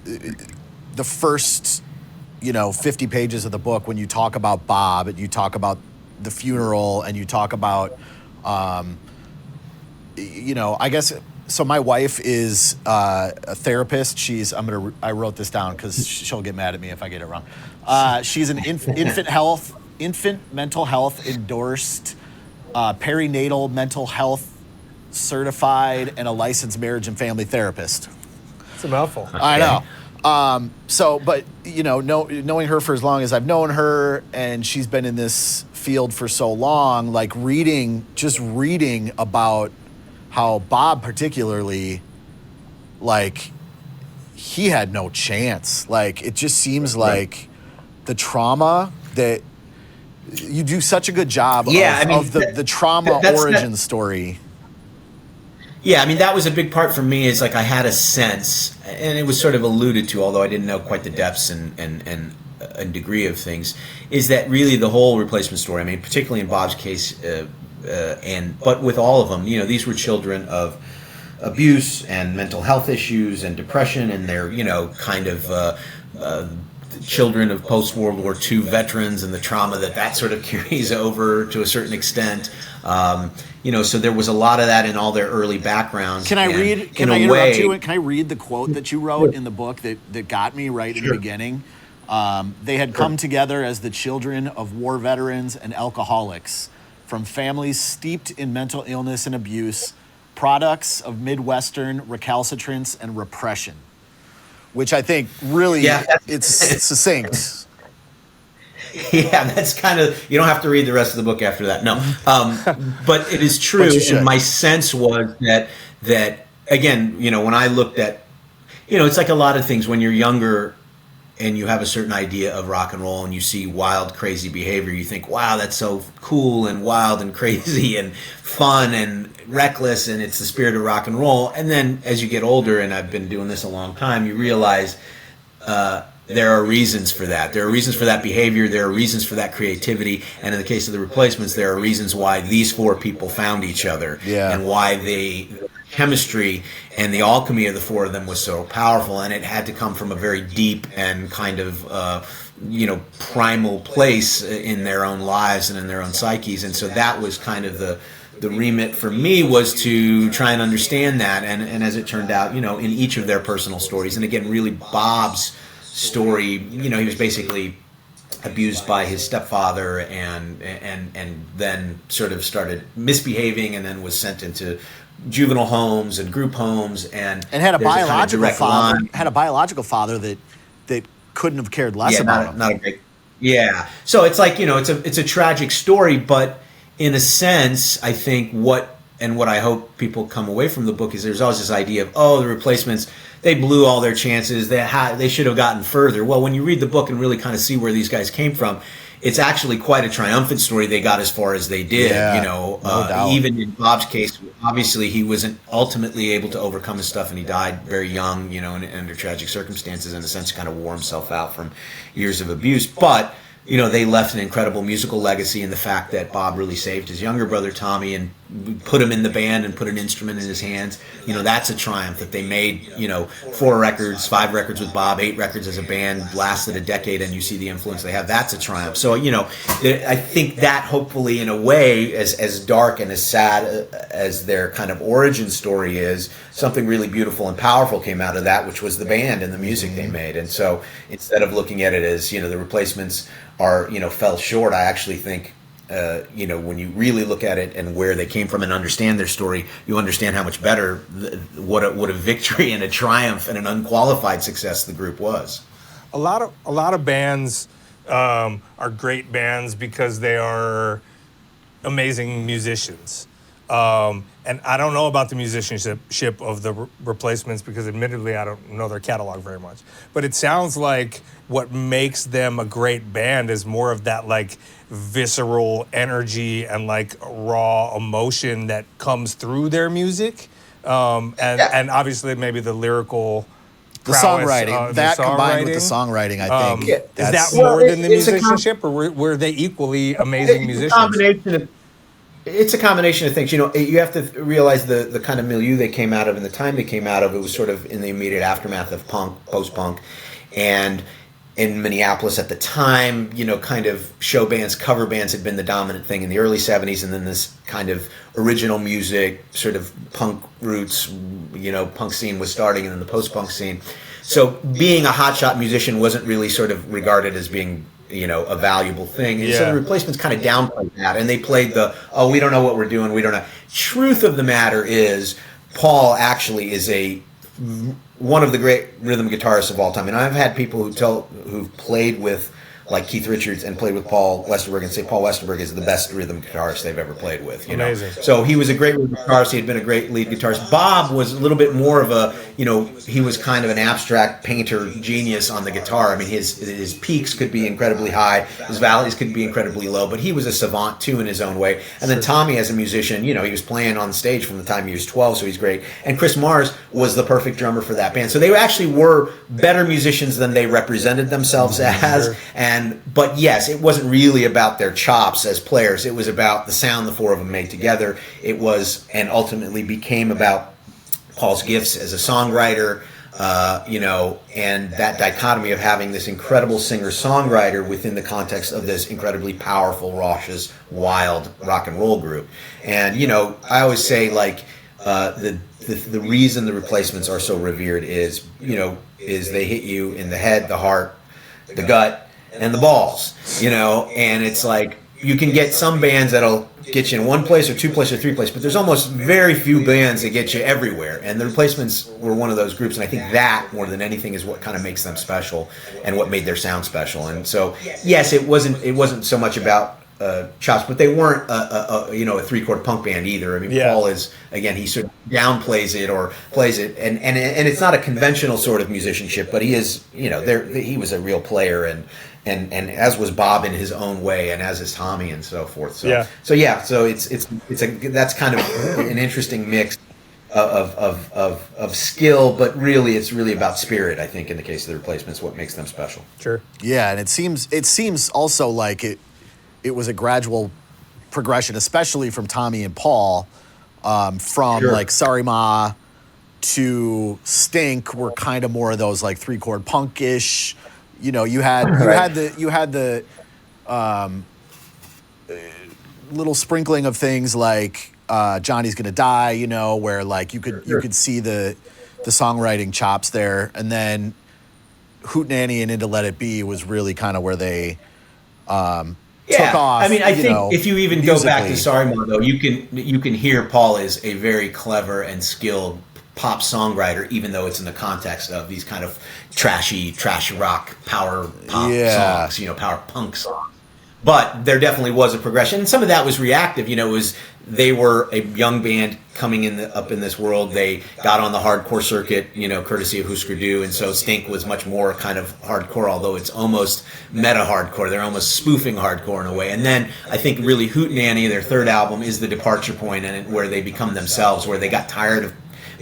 Speaker 2: the first 50 pages of the book, when you talk about Bob and you talk about the funeral and you talk about I guess so my wife is a therapist. I wrote this down because she'll get mad at me if I get it wrong. She's an infant mental health endorsed, perinatal mental health certified, and a licensed marriage and family therapist.
Speaker 1: It's a mouthful.
Speaker 5: Okay.
Speaker 2: I know. But knowing her for as long as I've known her, and she's been in this field for so long, like reading about how Bob particularly, like, he had no chance. Like, it just seems like the trauma that you do such a good job of the trauma origin story.
Speaker 5: Yeah, I mean, that was a big part for me, is like I had a sense, and it was sort of alluded to, although I didn't know quite the depths and degree of things, is that really the whole replacement story, I mean, particularly in Bob's case, but with all of them, these were children of abuse and mental health issues and depression, and they're, kind of children of post-World War II veterans and the trauma that sort of carries over to a certain extent. So there was a lot of that in all their early backgrounds.
Speaker 2: Can I interrupt you? Can I read the quote that you wrote in the book that got me right in the beginning? They had come together as the children of war veterans and alcoholics from families steeped in mental illness and abuse, products of Midwestern recalcitrance and repression, which I think really it's succinct.
Speaker 5: Yeah, that's kind of, you don't have to read the rest of the book after that. No, but it is true. And my sense was that again, when I looked at, it's like a lot of things when you're younger, and you have a certain idea of rock and roll and you see wild, crazy behavior, you think, wow, that's so cool and wild and crazy and fun and reckless, and it's the spirit of rock and roll. And then as you get older, and I've been doing this a long time, you realize there are reasons for that. There are reasons for that behavior. There are reasons for that creativity. And in the case of the Replacements, there are reasons why these four people found each other, and why the chemistry and the alchemy of the four of them was so powerful. And it had to come from a very deep and kind of primal place in their own lives and in their own psyches. And so that was kind of the remit for me, was to try and understand that. And as it turned out, in each of their personal stories, and again, really Bob's story, he was basically abused by his stepfather and then sort of started misbehaving, and then was sent into juvenile homes and group homes, and
Speaker 2: had a
Speaker 5: there's
Speaker 2: biological
Speaker 5: kind of
Speaker 2: father.
Speaker 5: line.
Speaker 2: Had a biological father that couldn't have cared less about him.
Speaker 5: Not a big, yeah. So it's like, it's a tragic story, but in a sense, I think what I hope people come away from the book is there's always this idea of, the Replacements, they blew all their chances. They should have gotten further. Well, when you read the book and really kind of see where these guys came from, it's actually quite a triumphant story. They got as far as they did.
Speaker 2: No doubt.
Speaker 5: Even in Bob's case, obviously he wasn't ultimately able to overcome his stuff, and he died very young, under tragic circumstances, in a sense, kind of wore himself out from years of abuse. But they left an incredible musical legacy in the fact that Bob really saved his younger brother Tommy and put him in the band and put an instrument in his hands. That's a triumph that they made, 4 records, 5 records with Bob, 8 records as a band, lasted a decade, and you see the influence they have. That's a triumph. So, I think that hopefully, in a way, as dark and as sad as their kind of origin story is, something really beautiful and powerful came out of that, which was the band and the music they made. And so instead of looking at it as, the Replacements are, fell short, I actually think, when you really look at it and where they came from and understand their story, you understand how much better, what a victory and a triumph and an unqualified success the group was.
Speaker 1: A lot of bands are great bands because they are amazing musicians. And I don't know about the musicianship of the Replacements because admittedly I don't know their catalog very much. But it sounds like what makes them a great band is more of that like visceral energy and like raw emotion that comes through their music. And obviously maybe the lyrical prowess,
Speaker 2: songwriting. Combined with the songwriting, I think.
Speaker 1: Is that more than the musicianship, or were they equally amazing musicians?
Speaker 5: It's a combination of things. You have to realize the kind of milieu they came out of and the time they came out of. It was sort of in the immediate aftermath of punk, post-punk, and in Minneapolis at the time, kind of show bands, cover bands had been the dominant thing in the early 70s, and then this kind of original music, sort of punk roots, punk scene was starting, and then the post-punk scene. So being a hotshot musician wasn't really sort of regarded as being a valuable thing. And so the Replacements kind of downplayed that, and they played we don't know what we're doing, we don't know. Truth of the matter is, Paul actually is one of the great rhythm guitarists of all time. And I've had people who've played with like Keith Richards and played with Paul Westerberg and say Paul Westerberg is the best rhythm guitarist they've ever played with.
Speaker 1: Amazing.
Speaker 5: So he was a great rhythm guitarist. He had been a great lead guitarist. Bob was a little bit more of a, he was kind of an abstract painter genius on the guitar. I mean, his peaks could be incredibly high, his valleys could be incredibly low, but he was a savant too in his own way. And then Tommy, as a musician, he was playing on stage from the time he was 12, so he's great. And Chris Mars was the perfect drummer for that band. So they actually were better musicians than they represented themselves as. But yes, it wasn't really about their chops as players. It was about the sound the four of them made together. It was, and ultimately became, about Paul's gifts as a songwriter, and that dichotomy of having this incredible singer-songwriter within the context of this incredibly powerful, raucous, wild rock and roll group. And, I always say, like, the reason the Replacements are so revered is they hit you in the head, the heart, the gut, and the balls, and it's like you can get some bands that'll get you in one place or two place or three place, but there's almost very few bands that get you everywhere, and the Replacements were one of those groups, and I think that more than anything is what kind of makes them special and what made their sound special. And so yes, it wasn't so much about chops, but they weren't a 3-chord punk band either. I mean,
Speaker 1: Yeah.
Speaker 5: Paul is, again, he sort of downplays it or plays it, and it's not a conventional sort of musicianship, but he is, he was a real player, and as was Bob in his own way, and as is Tommy and so forth. So
Speaker 1: Yeah.
Speaker 5: so that's kind of an interesting mix of skill, but really it's really about spirit. I think in the case of the Replacements, what makes them special.
Speaker 1: Sure.
Speaker 2: Yeah, and it seems also like it was a gradual progression, especially from Tommy and Paul, from
Speaker 5: Sure.
Speaker 2: like Sorry Ma to Stink were kind of more of those like 3-chord punkish. You had the little sprinkling of things like Johnny's Gonna Die, where like you could see the songwriting chops there, and then Hootenanny and Into Let It Be was really kind of where they took off.
Speaker 5: I mean, I think if you even go back to
Speaker 2: musically.
Speaker 5: Sorry Ma, though, you can hear Paul is a very clever and skilled pop songwriter, even though it's in the context of these kind of trash rock, power pop
Speaker 2: Yeah.
Speaker 5: songs, power punk songs. But there definitely was a progression, and some of that was reactive. It was they were a young band coming up in this world. They got on the hardcore circuit, courtesy of Husker Du, and so Stink was much more kind of hardcore, although it's almost meta hardcore. They're almost spoofing hardcore in a way. And then I think really Hootenanny, their third album, is the departure point, and where they become themselves, where they got tired of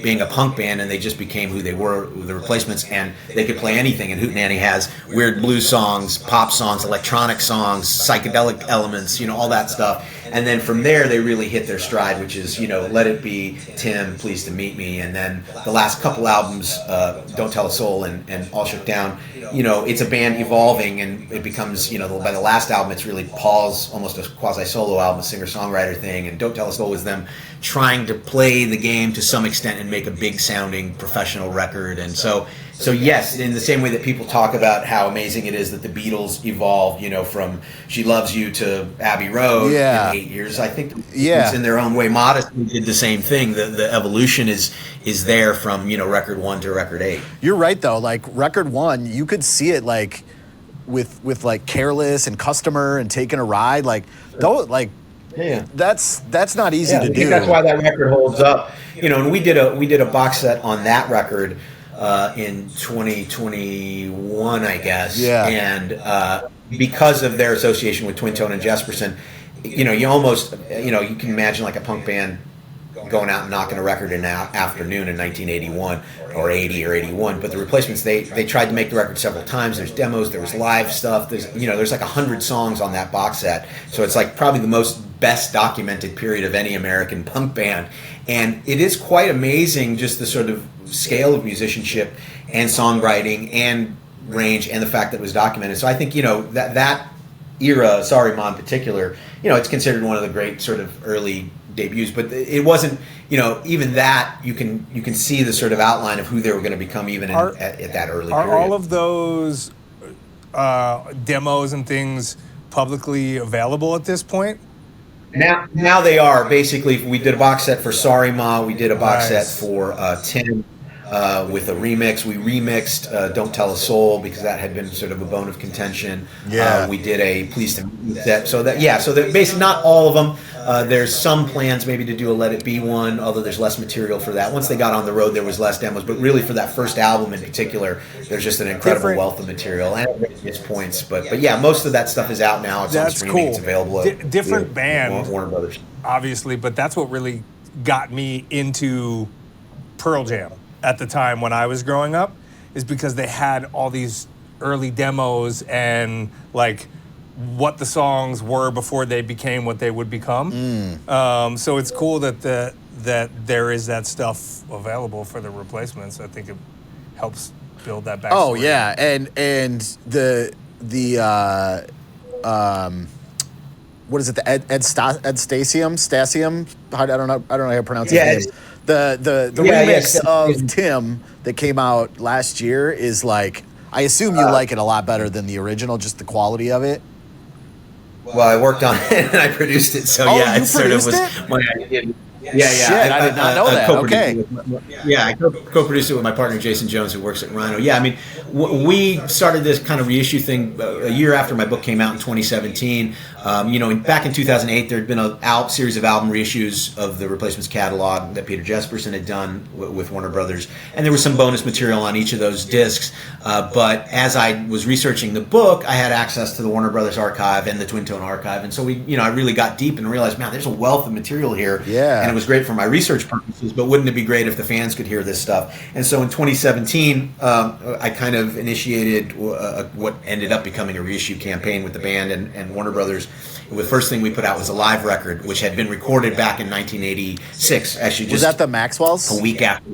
Speaker 5: being a punk band and they just became who they were, the Replacements, and they could play anything. And Hootenanny has weird blues songs, pop songs, electronic songs, psychedelic elements, all that stuff. And then from there they really hit their stride, which is Let It Be, Tim, Pleased to Meet Me, and then the last couple albums, Don't Tell a Soul and All Shook Down. It's a band evolving, and it becomes by the last album it's really Paul's almost a quasi solo album, a singer songwriter thing, and Don't Tell a Soul was them trying to play the game to some extent and make a big sounding professional record. And so yes, in the same way that people talk about how amazing it is that the Beatles evolved, from She Loves You to Abbey Road in 8 years, I think it's in their own way. Modestly did the same thing. The evolution is there from record 1 to record 8.
Speaker 2: You're right though. Like record 1, you could see it like with like Careless and Customer and Taking a Ride. Like those
Speaker 5: Yeah.
Speaker 2: that's not easy to
Speaker 5: I
Speaker 2: do.
Speaker 5: think that's why that record holds up. And we did a box set on that record in 2021, I guess.
Speaker 2: Yeah.
Speaker 5: And because of their association with Twin Tone and Jesperson, you almost, you can imagine like a punk band going out and knocking a record in an afternoon in 1981 or 80 or 81. But the Replacements, they tried to make the record several times. There's demos, there was live stuff. There's like 100 songs on that box set. So it's like probably the most best documented period of any American punk band. And it is quite amazing just the sort of scale of musicianship and songwriting and range and the fact that it was documented. So I think, that era, Sorry Ma in particular, it's considered one of the great sort of early debuts, but it wasn't, even that you can see the sort of outline of who they were going to become even at that early period.
Speaker 1: Are all of those demos and things publicly available at this point?
Speaker 5: Now they are. Basically, we did a box set for Sorry Ma. We did a box set
Speaker 1: Nice.
Speaker 5: for Tim with a remix. We remixed Don't Tell a Soul because that had been sort of a bone of contention.
Speaker 2: Yeah.
Speaker 5: We did a Pleased to Meet Me set. So that basically not all of them. There's some plans maybe to do a Let It Be one, although there's less material for that. Once they got on the road, there was less demos. But really, for that first album in particular, there's just an incredible
Speaker 1: Different-
Speaker 5: wealth of material and its points. But yeah, most of that stuff is out now. It's on
Speaker 1: That's
Speaker 5: streaming.
Speaker 1: cool.
Speaker 5: It's available. At
Speaker 1: Different band.
Speaker 5: Warner Brothers.
Speaker 1: Obviously, but that's what really got me into Pearl Jam at the time when I was growing up, is because they had all these early demos and like what the songs were before they became what they would become. So it's cool that that there is that stuff available for the Replacements. I think it helps build that backstory.
Speaker 2: Oh yeah, and the what is it? The Ed Stasium? I don't know how to pronounce his
Speaker 5: Yeah,
Speaker 2: name.
Speaker 5: it's-
Speaker 2: The
Speaker 5: Yeah,
Speaker 2: remix
Speaker 5: yeah,
Speaker 2: of Tim that came out last year is like, I assume you like it a lot better than the original, just the quality of it.
Speaker 5: Well, I worked on it and I produced it, so
Speaker 2: Oh,
Speaker 5: yeah,
Speaker 2: you
Speaker 5: it sort of was
Speaker 2: produced it?
Speaker 5: my idea. Yeah,
Speaker 2: Shit, I did not know that. Okay.
Speaker 5: I co-produced it with my partner Jason Jones, who works at Rhino. Yeah, I mean, we started this kind of reissue thing a year after my book came out in 2017. Back in 2008, there had been a series of album reissues of the Replacements catalog that Peter Jesperson had done with Warner Brothers, and there was some bonus material on each of those discs. But as I was researching the book, I had access to the Warner Brothers archive and the Twin Tone archive, and so I really got deep and realized, man, there's a wealth of material here.
Speaker 2: Yeah.
Speaker 5: And it was great for my research purposes, but wouldn't it be great if the fans could hear this stuff? And so in 2017, I kind of initiated what ended up becoming a reissue campaign with the band and Warner Brothers. The first thing we put out was a live record, which had been recorded back in 1986. Actually,
Speaker 2: Was that the Maxwell's?
Speaker 5: A week after.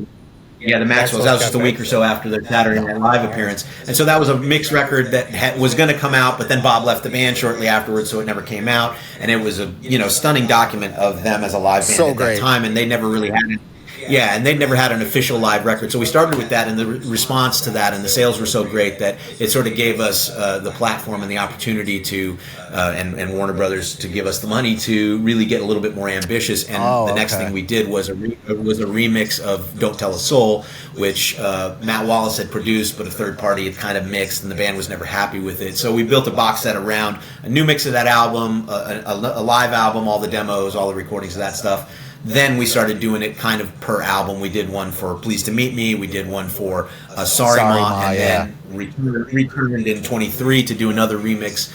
Speaker 5: Yeah, the Maxwell's. That was just a week or so after their Saturday Night Live appearance. And so that was a mixed record that was going to come out, but then Bob left the band shortly afterwards, so it never came out. And it was a stunning document of them as a live band at that time, and they never really had it. Yeah, and they'd never had an official live record. So we started with that, and the response to that and the sales were so great that it sort of gave us the platform and the opportunity to, and Warner Brothers to give us the money to really get a little bit more ambitious. And the next thing we did was a remix of Don't Tell a Soul, which Matt Wallace had produced, but a third party had kind of mixed, and the band was never happy with it. So we built a box set around a new mix of that album, a live album, all the demos, all the recordings of that stuff. Then we started doing it kind of per album. We did one for Pleased to Meet Me. We did one for Sorry Ma, and then returned in 23 to do another remix.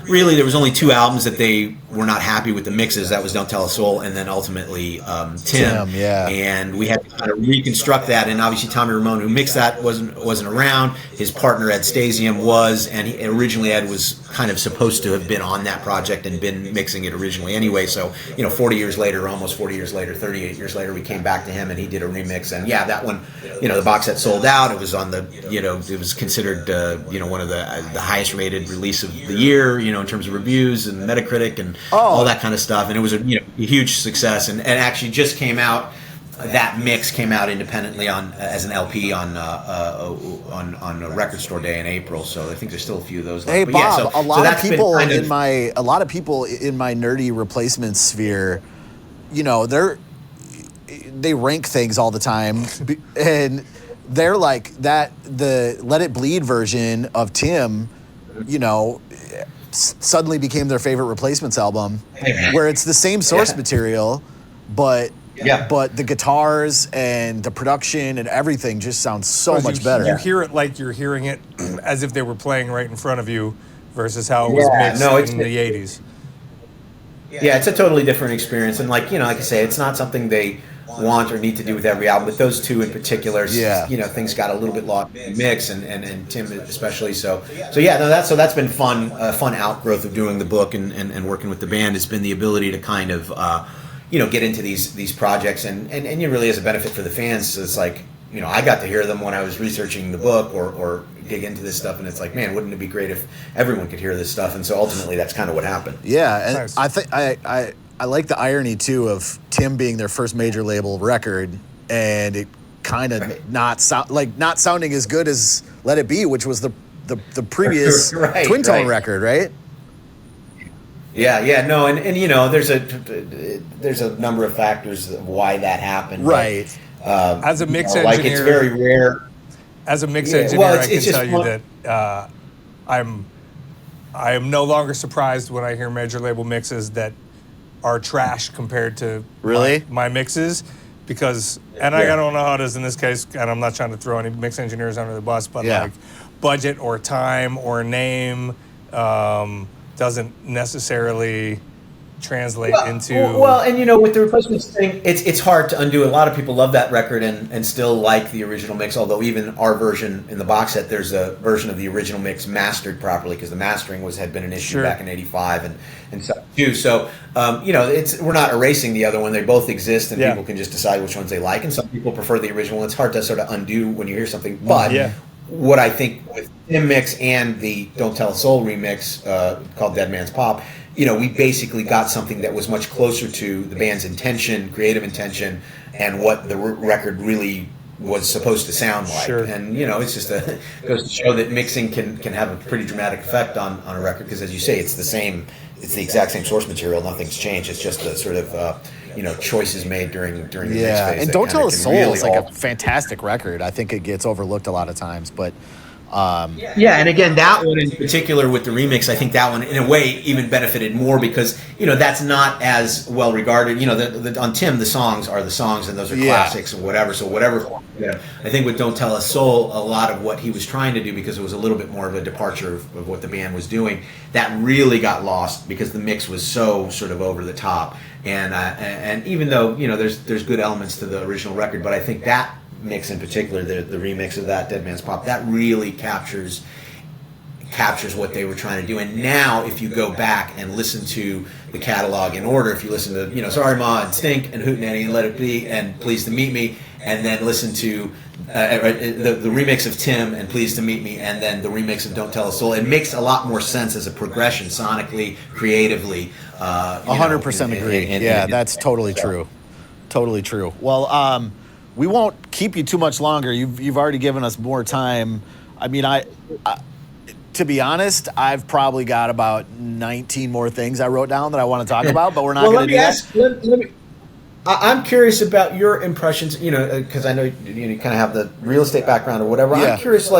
Speaker 5: Really, there was only two albums that they were not happy with the mixes. That was Don't Tell a Soul, and then ultimately Tim.
Speaker 2: Yeah.
Speaker 5: And we had to kind of reconstruct that. And obviously, Tommy Ramone, who mixed that, wasn't around. His partner Ed Stasium was, and originally Ed was kind of supposed to have been on that project and been mixing it originally anyway. So 40 years later, almost 40 years later, 38 years later, we came back to him and he did a remix. And yeah, that one, the box set sold out. It was on the, it was considered, one of the highest rated release of the year, in terms of reviews and Metacritic and all that kind of stuff. And it was a huge success, and actually just came out. That mix came out independently as an LP on a Record Store Day in April. So I think there's still a few of those left.
Speaker 2: Hey,
Speaker 5: But
Speaker 2: Bob, a lot of people in
Speaker 5: my
Speaker 2: my nerdy replacement sphere, they rank things all the time, and they're like that. The Let It Bleed version of Tim, suddenly became their favorite Replacements album, where it's the same source material, but the guitars and the production and everything just sounds so much better.
Speaker 1: You hear it like you're hearing it as if they were playing right in front of you versus how it was mixed in the 80s.
Speaker 5: Yeah, it's a totally different experience. And like I say, it's not something they want or need to do with every album, but those two in particular, things got a little bit lost in the mix, and Tim especially. So that's been fun outgrowth of doing the book and working with the band. Has been the ability to kind of get into these projects, and it really is a benefit for the fans. So it's like, I got to hear them when I was researching the book or dig into this stuff, and it's like, man, wouldn't it be great if everyone could hear this stuff? And so ultimately, that's kind of what happened.
Speaker 2: Yeah, and
Speaker 1: nice.
Speaker 2: I think I like the irony too of Tim being their first major label record, and it kind of not sounding as good as Let It Be, which was the previous Twin Tone record, right?
Speaker 5: Yeah, no, and there's a number of factors of why that happened.
Speaker 2: Right.
Speaker 5: But,
Speaker 1: as a mix engineer,
Speaker 5: it's very rare.
Speaker 1: As a mix engineer, I can tell you that I am no longer surprised when I hear major label mixes that are trash compared to my mixes, because I don't know how it is in this case, and I'm not trying to throw any mix engineers under the bus, but like budget or time or name doesn't necessarily translate into
Speaker 5: with the Replacements thing, it's hard to undo. A lot of people love that record and still like the original mix, although even our version in the box set, there's a version of the original mix mastered properly, because the mastering had been an issue back in '85 and stuff too. So we're not erasing the other one. They both exist, and people can just decide which ones they like, and some people prefer the original. It's hard to sort of undo when you hear something, but what I think with Tim mix and the Don't Tell a Soul remix called Dead Man's Pop, we basically got something that was much closer to the band's intention, creative intention, and what the record really
Speaker 4: was supposed to sound like.
Speaker 1: Sure.
Speaker 4: And it's just goes to show that mixing can have a pretty dramatic effect on a record, because as you say, it's the exact same source material, nothing's changed. It's just the sort of choices made during the mix phase.
Speaker 2: And Don't Tell a Soul
Speaker 4: really
Speaker 2: is like a fantastic record. I think it gets overlooked a lot of times, but
Speaker 5: and again, that one in particular with the remix, I think that one in a way even benefited more because that's not as well regarded. On Tim, the songs are the songs, and those are classics or whatever. So whatever. I think with Don't Tell a Soul, a lot of what he was trying to do, because it was a little bit more of a departure of what the band was doing, that really got lost because the mix was so sort of over the top. And even though there's good elements to the original record, but I think that mix in particular, the remix of that Dead Man's Pop, that really captures what they were trying to do. And now if you go back and listen to the catalog in order, if you listen to Sorry Ma and Stink and Hootenanny and Let It Be and Pleased to Meet Me, and then listen to the remix of Tim and Pleased to Meet Me, and then the remix of Don't Tell a Soul, it makes a lot more sense as a progression sonically, creatively.
Speaker 2: 100% agree. That's totally true. Totally true. Well, we won't keep you too much longer. You've already given us more time. I mean, I to be honest, I've probably got about 19 more things I wrote down that I want to talk about, but we're not going to do that.
Speaker 5: I'm curious about your impressions, because I know you kind of have the real estate background or whatever.
Speaker 2: Yeah.
Speaker 5: I'm curious,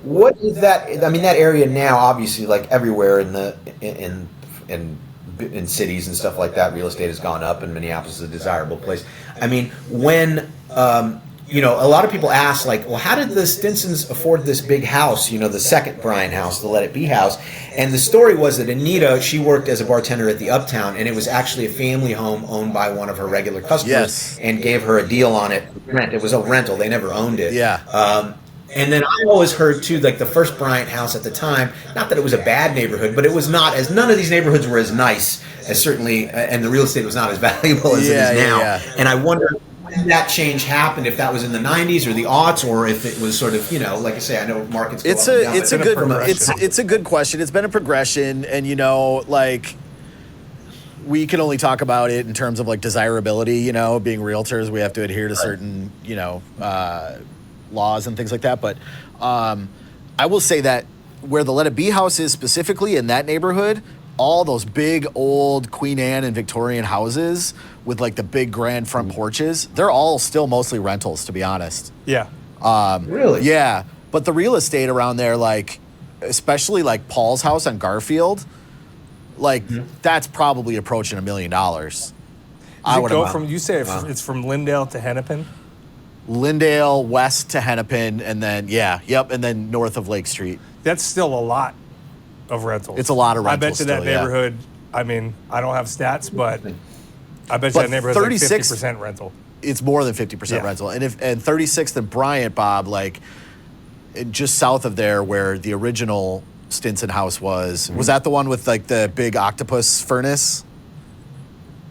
Speaker 5: what is that? I mean, that area now, obviously, everywhere in cities and stuff like that, real estate has gone up, and Minneapolis is a desirable place. I mean, when a lot of people ask, well, how did the Stinsons afford this big house? The second Bryan house, the Let It Be house. And the story was that Anita, she worked as a bartender at the Uptown, and it was actually a family home owned by one of her regular customers, and gave her a deal on it. Rent. It was a rental. They never owned it.
Speaker 2: Yeah.
Speaker 5: And then I always heard too, the first Bryant house at the time, not that it was a bad neighborhood, but it was not none of these neighborhoods were as nice as certainly, and the real estate was not as valuable as it is now.
Speaker 2: Yeah.
Speaker 5: And I wonder when that change happened, if that was in the 90s or the aughts, or if it was sort of, like I say, I know markets go up and down.
Speaker 2: It's a good question. It's been a progression, and we can only talk about it in terms of desirability. Being realtors, we have to adhere to certain laws and things like that. But I will say that where the Let It Be house is specifically in that neighborhood, all those big old Queen Anne and Victorian houses with the big grand front porches, they're all still mostly rentals, to be honest.
Speaker 1: Yeah.
Speaker 5: Really?
Speaker 2: Yeah. But the real estate around there, especially Paul's house on Garfield, that's probably approaching $1 million.
Speaker 1: I would go from, you say it's from Lindale to Hennepin?
Speaker 2: Lindale west to Hennepin, and then and then north of Lake Street.
Speaker 1: That's still a lot of rentals.
Speaker 2: It's a lot of rentals.
Speaker 1: I bet you that neighborhood. I mean, I don't have stats, but I bet you that neighborhood is 50% rental.
Speaker 2: It's more than 50% rental, and 36th and Bryant, Bob, just south of there, where the original Stinson house was. Was that the one with the big octopus furnace?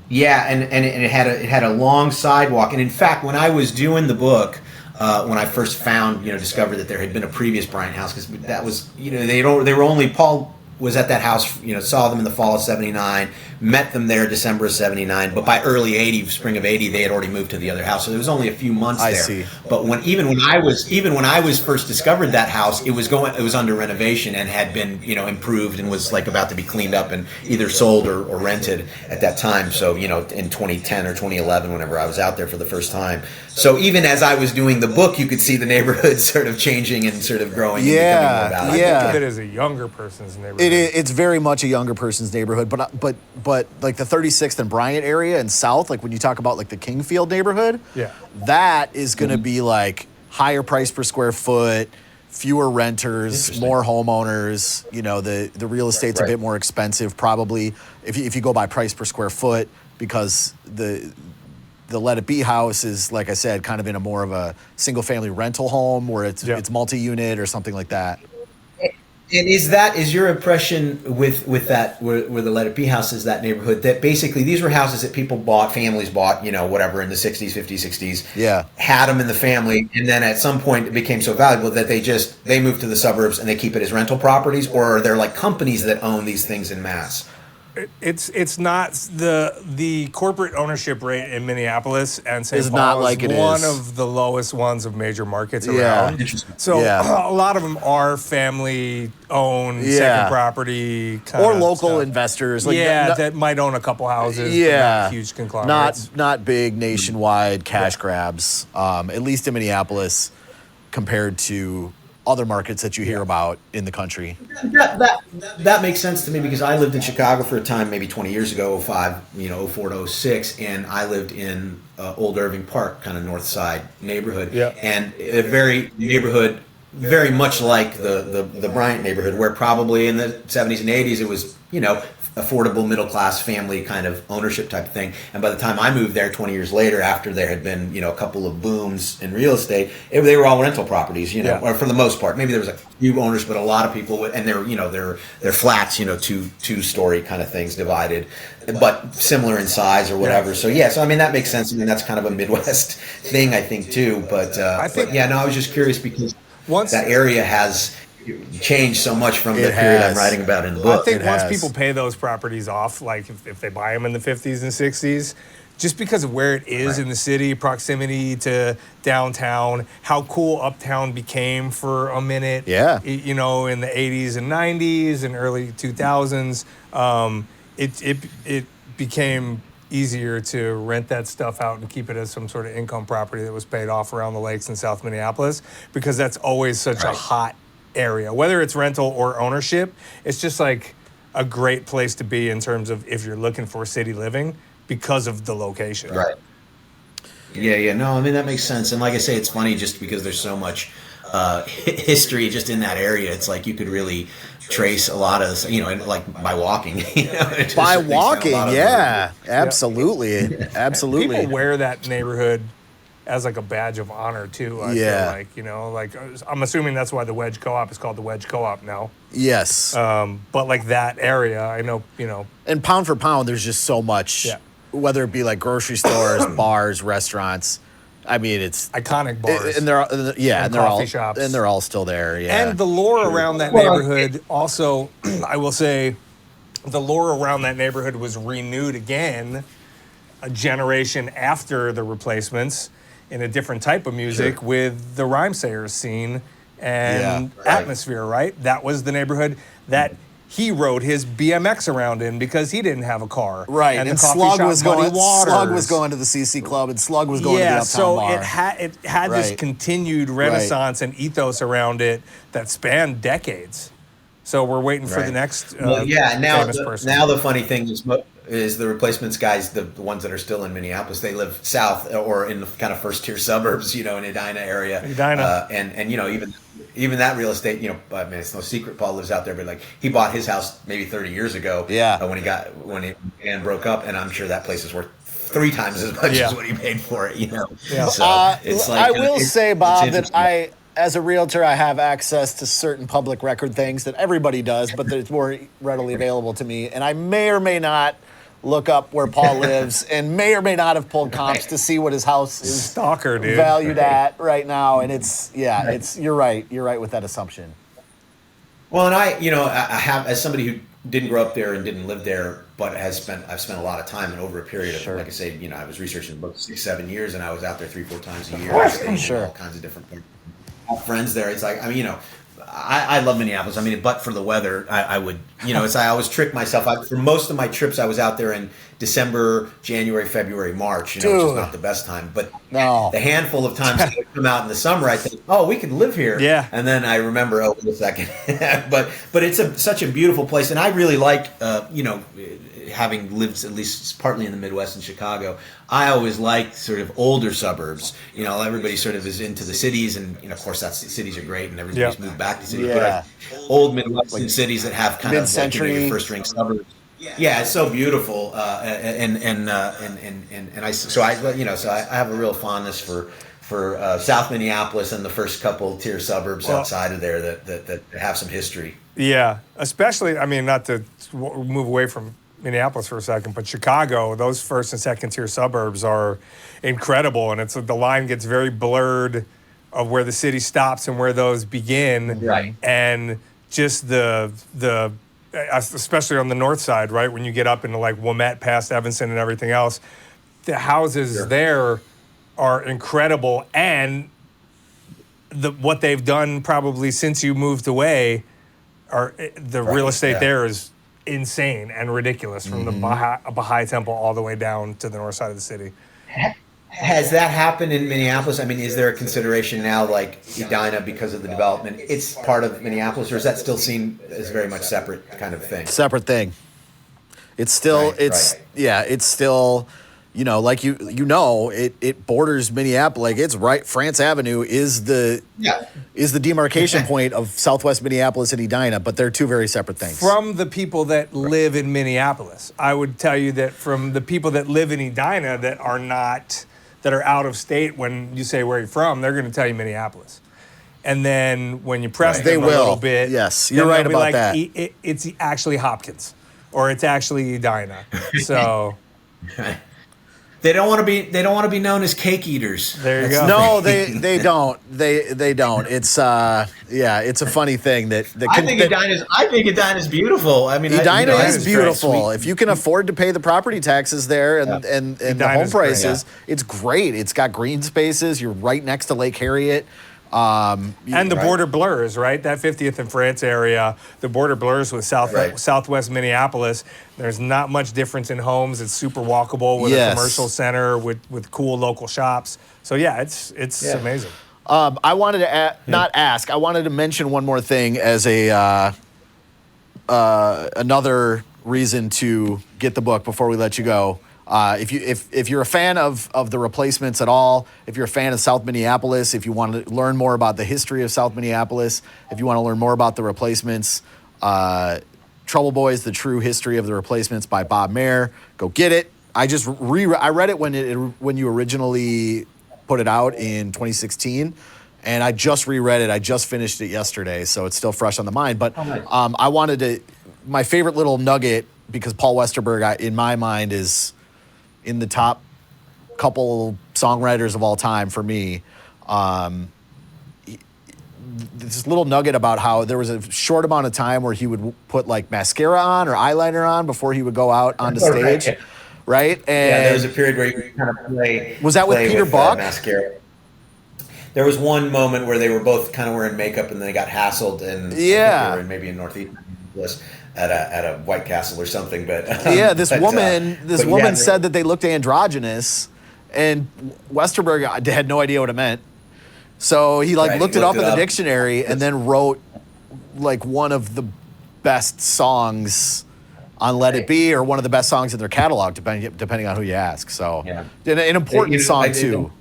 Speaker 5: Yeah, and it had a long sidewalk. And in fact, when I was doing the book, when I first discovered that there had been a previous Bryant house, because that was, they were only, Paul was at that house, saw them in the fall of 79, met them there December of 79, but by early 80, spring of 80, they had already moved to the other house. So there was only a few months there.
Speaker 2: I see.
Speaker 5: But even when I was first discovered that house, it was under renovation and had been, improved and was about to be cleaned up and either sold or rented at that time. So, in 2010 or 2011, whenever I was out there for the first time. So even as I was doing the book, you could see the neighborhood sort of changing and sort of growing.
Speaker 2: Yeah,
Speaker 5: and becoming more valuable.
Speaker 1: I think of it as a younger person's neighborhood.
Speaker 2: It's very much a younger person's neighborhood, but the 36th and Bryant area and south, when you talk about the Kingfield neighborhood, that is going to be higher price per square foot, fewer renters, more homeowners. The real estate's a bit more expensive, probably if you go by price per square foot, because the Let It Be house is, like I said, kind of in a more of a single family rental home where it's multi-unit or something like that.
Speaker 5: And is your impression with that where the Let It Be house is, that neighborhood, that basically these were houses that people bought, families bought, whatever, in the 60s, 50s, 60s, had them in the family, and then at some point it became so valuable that they moved to the suburbs and they keep it as rental properties, or are there companies that own these things in mass?
Speaker 1: It's not the corporate ownership rate in Minneapolis and St.
Speaker 2: Is
Speaker 1: Paul
Speaker 2: not
Speaker 1: is
Speaker 2: like it
Speaker 1: one
Speaker 2: is.
Speaker 1: of the lowest ones of major markets
Speaker 2: Yeah.
Speaker 1: around. So
Speaker 2: Yeah.
Speaker 1: a lot of them are family owned,
Speaker 2: Yeah.
Speaker 1: second property kind
Speaker 2: Or
Speaker 1: of
Speaker 2: local
Speaker 1: stuff.
Speaker 2: investors. Like
Speaker 1: That might own a couple houses. But
Speaker 2: yeah,
Speaker 1: not huge conglomerates.
Speaker 2: not big nationwide cash grabs. At least in Minneapolis, compared to other markets that you hear about in the country.
Speaker 5: That makes sense to me because I lived in Chicago for a time, maybe 20 years ago, 05, 04 to 06, and I lived in Old Irving Park, kind of north side neighborhood,
Speaker 1: Yeah.
Speaker 5: and a very much like the Bryant neighborhood, where probably in the 70s and 80s it was, affordable middle class family kind of ownership type of thing. And by the time I moved there 20 years later, after there had been, a couple of booms in real estate, they were all rental properties, or for the most part. Maybe there was a few owners, but a lot of people and they're flats, two-story kind of things divided, but similar in size or whatever. So yeah, so I mean that makes sense. I mean that's kind of a Midwest thing, I think too. But I was just curious because that area has changed so much from the period I'm writing about in the book.
Speaker 1: I think once people pay those properties off, like if they buy them in the 50s and 60s, just because of where it is in the city, proximity to downtown, how cool uptown became for a minute, in the 80s and 90s and early 2000s, it became easier to rent that stuff out and keep it as some sort of income property that was paid off around the lakes in South Minneapolis, because that's always such a hot area, whether it's rental or ownership. It's just like a great place to be in terms of if you're looking for city living because of the location.
Speaker 5: Right. Yeah. No, I mean, that makes sense. And like I say, it's funny just because there's so much history just in that area. It's like you could really trace a lot of, like by walking.
Speaker 2: By walking, yeah, absolutely. Absolutely.
Speaker 1: People wear that neighborhood as like a badge of honor too. I feel like, I'm assuming that's why the Wedge Co-op is called the Wedge Co-op now.
Speaker 2: Yes.
Speaker 1: But like that area, I know,
Speaker 2: And pound for pound, there's just so much, whether it be like grocery stores, bars, restaurants. I mean, it's
Speaker 1: iconic bars.
Speaker 2: And they're
Speaker 1: coffee shops.
Speaker 2: And they're all still there, yeah.
Speaker 1: And the lore around that neighborhood also, I will say, the lore around that neighborhood was renewed again a generation after the Replacements in a different type of music with the Rhymesayers scene and atmosphere, right? That was the neighborhood that he rode his BMX around in because he didn't have a car.
Speaker 2: Right,
Speaker 1: and the
Speaker 2: Slug
Speaker 1: coffee
Speaker 2: was
Speaker 1: shop
Speaker 2: going.
Speaker 1: Muddy Waters.
Speaker 2: Slug was going to the CC Club, and Slug was going to the Uptown Bar.
Speaker 1: it had this continued renaissance and ethos around it that spanned decades. So we're waiting for the next famous person.
Speaker 5: Now the funny thing is the Replacements guys, the ones that are still in Minneapolis, they live south or in the kind of first tier suburbs, in Edina area. And even that real estate, I mean, it's no secret Paul lives out there, but like he bought his house maybe 30 years ago. When broke up, and I'm sure that place is worth 3 times as much as what he paid for it,
Speaker 2: Yeah.
Speaker 5: So it's like,
Speaker 2: I will say, Bob, that as a realtor, I have access to certain public record things that everybody does, but that it's more readily available to me. And I may or may not look up where Paul lives and may or may not have pulled comps to see what his house is
Speaker 1: stalker, dude,
Speaker 2: valued at right now. And you're right with that assumption.
Speaker 5: Well, and I have, as somebody who didn't grow up there and didn't live there, but I've spent a lot of time, and over a period of, like I say, I was researching the book 6-7 years, and I was out there 3-4 times a year, staying in all kinds of different friends there. It's like, I mean, I love Minneapolis. I mean, but for the weather, I would, I always trick myself. For most of my trips, I was out there in December, January, February, March, which is not the best time. But the handful of times I would come out in the summer, I think, oh, we could live here.
Speaker 1: Yeah.
Speaker 5: And then I remember, oh, wait a second. but it's such a beautiful place. And I really like, having lived at least partly in the Midwest in Chicago, I always liked sort of older suburbs. Everybody sort of is into the cities, and of course cities are great, and everybody's moved back to cities. But old Midwestern cities that have kind of like your first ring suburbs. Yeah, it's so beautiful, and I have a real fondness for South Minneapolis and the first couple tier suburbs outside of there that have some history.
Speaker 1: Yeah, especially, I mean, not to move away from Minneapolis for a second, but Chicago, those first and second tier suburbs are incredible, and the line gets very blurred of where the city stops and where those begin,
Speaker 5: right?
Speaker 1: And just the especially on the north side, right? When you get up into like Wilmette past Evanston and everything else, the houses there are incredible, and what they've done probably since you moved away, the real estate there is insane and ridiculous, from the Baha'i Temple all the way down to the north side of the city.
Speaker 5: Has that happened in Minneapolis? I mean, is there a consideration now, like Edina, because of the development, it's part of Minneapolis, or is that still seen as very much separate kind of thing?
Speaker 2: Separate thing. It's still, it's still, like it borders Minneapolis. Like, it's right. France Avenue is the demarcation point of Southwest Minneapolis and Edina, but they're two very separate things.
Speaker 1: From the people that live in Minneapolis, I would tell you that from the people that live in Edina that are out of state, when you say where you're from, they're going to tell you Minneapolis. And then when you press them a little bit,
Speaker 2: yes, you're right about that.
Speaker 1: It's actually Hopkins, or it's actually Edina. So.
Speaker 5: They don't want to be known as cake eaters.
Speaker 1: There you go.
Speaker 2: No, they don't. They don't. It's it's a funny thing that
Speaker 5: I think Edina's beautiful. I mean,
Speaker 2: Edina is beautiful. If you can afford to pay the property taxes there and the home prices, it's great. It's got green spaces. You're right next to Lake Harriet.
Speaker 1: And the border blurs, right? That 50th and France area, the border blurs with Southwest Minneapolis. There's not much difference in homes. It's super walkable with a commercial center with cool local shops. So it's amazing.
Speaker 2: I wanted to I wanted to mention one more thing as a another reason to get the book before we let you go. If you're a fan of the Replacements at all, if you're a fan of South Minneapolis, if you want to learn more about the history of South Minneapolis, if you want to learn more about the Replacements, Trouble Boys: The True History of the Replacements by Bob Mehr, go get it. I read it when you originally put it out in 2016, and I just reread it. I just finished it yesterday, so it's still fresh on the mind. But I wanted to, my favorite little nugget, because Paul Westerberg, in my mind, is in the top couple songwriters of all time for me. This little nugget about how there was a short amount of time where he would put like mascara on or eyeliner on before he would go out onto stage, right? And
Speaker 5: there was a period where he kind of play.
Speaker 2: Was that with Peter Buck?
Speaker 5: Mascara. There was one moment where they were both kind of wearing makeup and they got hassled, and I think they were maybe in Northeast Minneapolis at a White Castle or something. But
Speaker 2: this woman said that they looked androgynous, and Westerberg had no idea what it meant. So he looked it up in the dictionary and then wrote like one of the best songs on Let It Be, or one of the best songs in their catalog, depending on who you ask. So an important song too.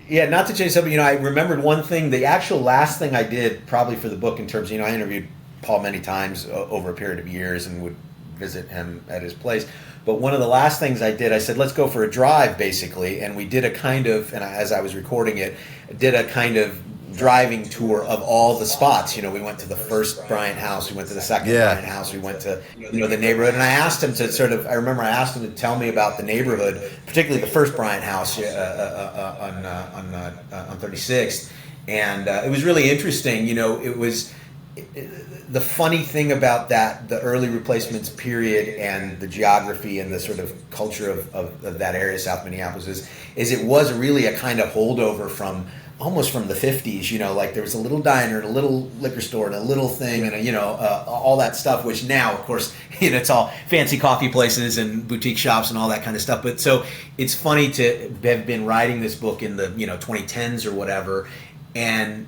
Speaker 5: Yeah, not to change something, I remembered one thing. The actual last thing I did, probably for the book, in terms of, I interviewed Paul many times over a period of years and would visit him at his place. But one of the last things I did, I said, let's go for a drive, basically. And we did a kind of, and as I was recording it, did a kind of driving tour of all the spots. We went to the first Bryant house, we went to the second Bryant house, we went to, the neighborhood. And I asked him to I asked him to tell me about the neighborhood, particularly the first Bryant house on 36th. And it was really interesting. It was... The funny thing about the early Replacements period and the geography and the sort of culture of that area, South Minneapolis, is it was really a kind of holdover from almost from the 50s, like there was a little diner and a little liquor store and a little thing and, all that stuff, which now, of course, it's all fancy coffee places and boutique shops and all that kind of stuff. But so it's funny to have been writing this book in the, 2010s or whatever, and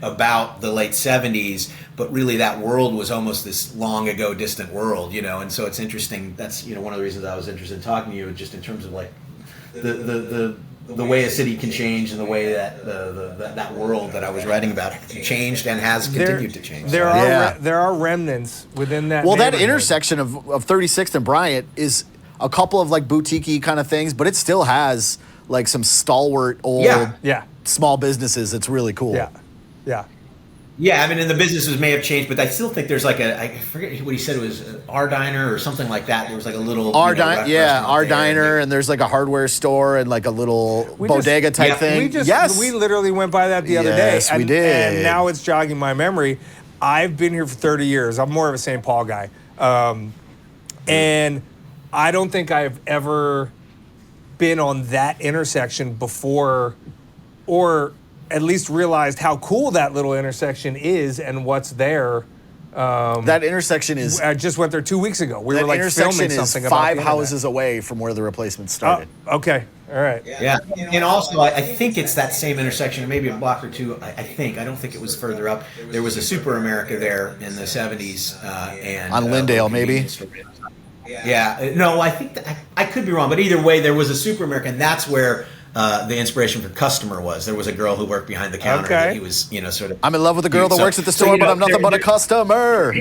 Speaker 5: about the late 70s, but really that world was almost this long ago distant world, and so it's interesting. That's, one of the reasons I was interested in talking to you, just in terms of like the way a city can change and the way that that world that I was writing about changed and has continued to change.
Speaker 1: There are remnants within that.
Speaker 2: Well, that intersection of 36th and Bryant is a couple of like boutique-y kind of things, but it still has like some stalwart old small businesses. It's really cool.
Speaker 5: Yeah, I mean, and the businesses may have changed, but I still think there's like I forget what he said, it was an R Diner or something like that. There was like a little
Speaker 2: R Diner, and there's like a hardware store and like a little bodega type thing.
Speaker 1: We literally went by that the other day.
Speaker 2: Yes, we did.
Speaker 1: And now it's jogging my memory. I've been here for 30 years. I'm more of a St. Paul guy. And I don't think I've ever been on that intersection before, or at least realized how cool that little intersection is and what's there.
Speaker 2: That intersection is
Speaker 1: I just went there 2 weeks ago. We
Speaker 2: that
Speaker 1: were like
Speaker 2: intersection
Speaker 1: filming
Speaker 2: is
Speaker 1: something about
Speaker 2: 5
Speaker 1: the internet.
Speaker 2: houses away from where the Replacements started.
Speaker 1: Oh, okay. All right.
Speaker 5: Yeah, and also I think it's that same intersection, maybe a block or two. I think I don't think it was further up. There was a Super America there in the '70s, and
Speaker 2: On Lyndale, maybe?
Speaker 5: Yeah, no, I think I could be wrong, but either way, there was a Super America, and that's where the inspiration for Customer was. There was a girl who worked behind the counter.
Speaker 1: Okay.
Speaker 5: That he was, sort of.
Speaker 2: I'm in love with the girl that
Speaker 5: So-
Speaker 2: works at the
Speaker 5: so,
Speaker 2: store,
Speaker 5: you
Speaker 2: but
Speaker 5: know,
Speaker 2: I'm nothing but a customer.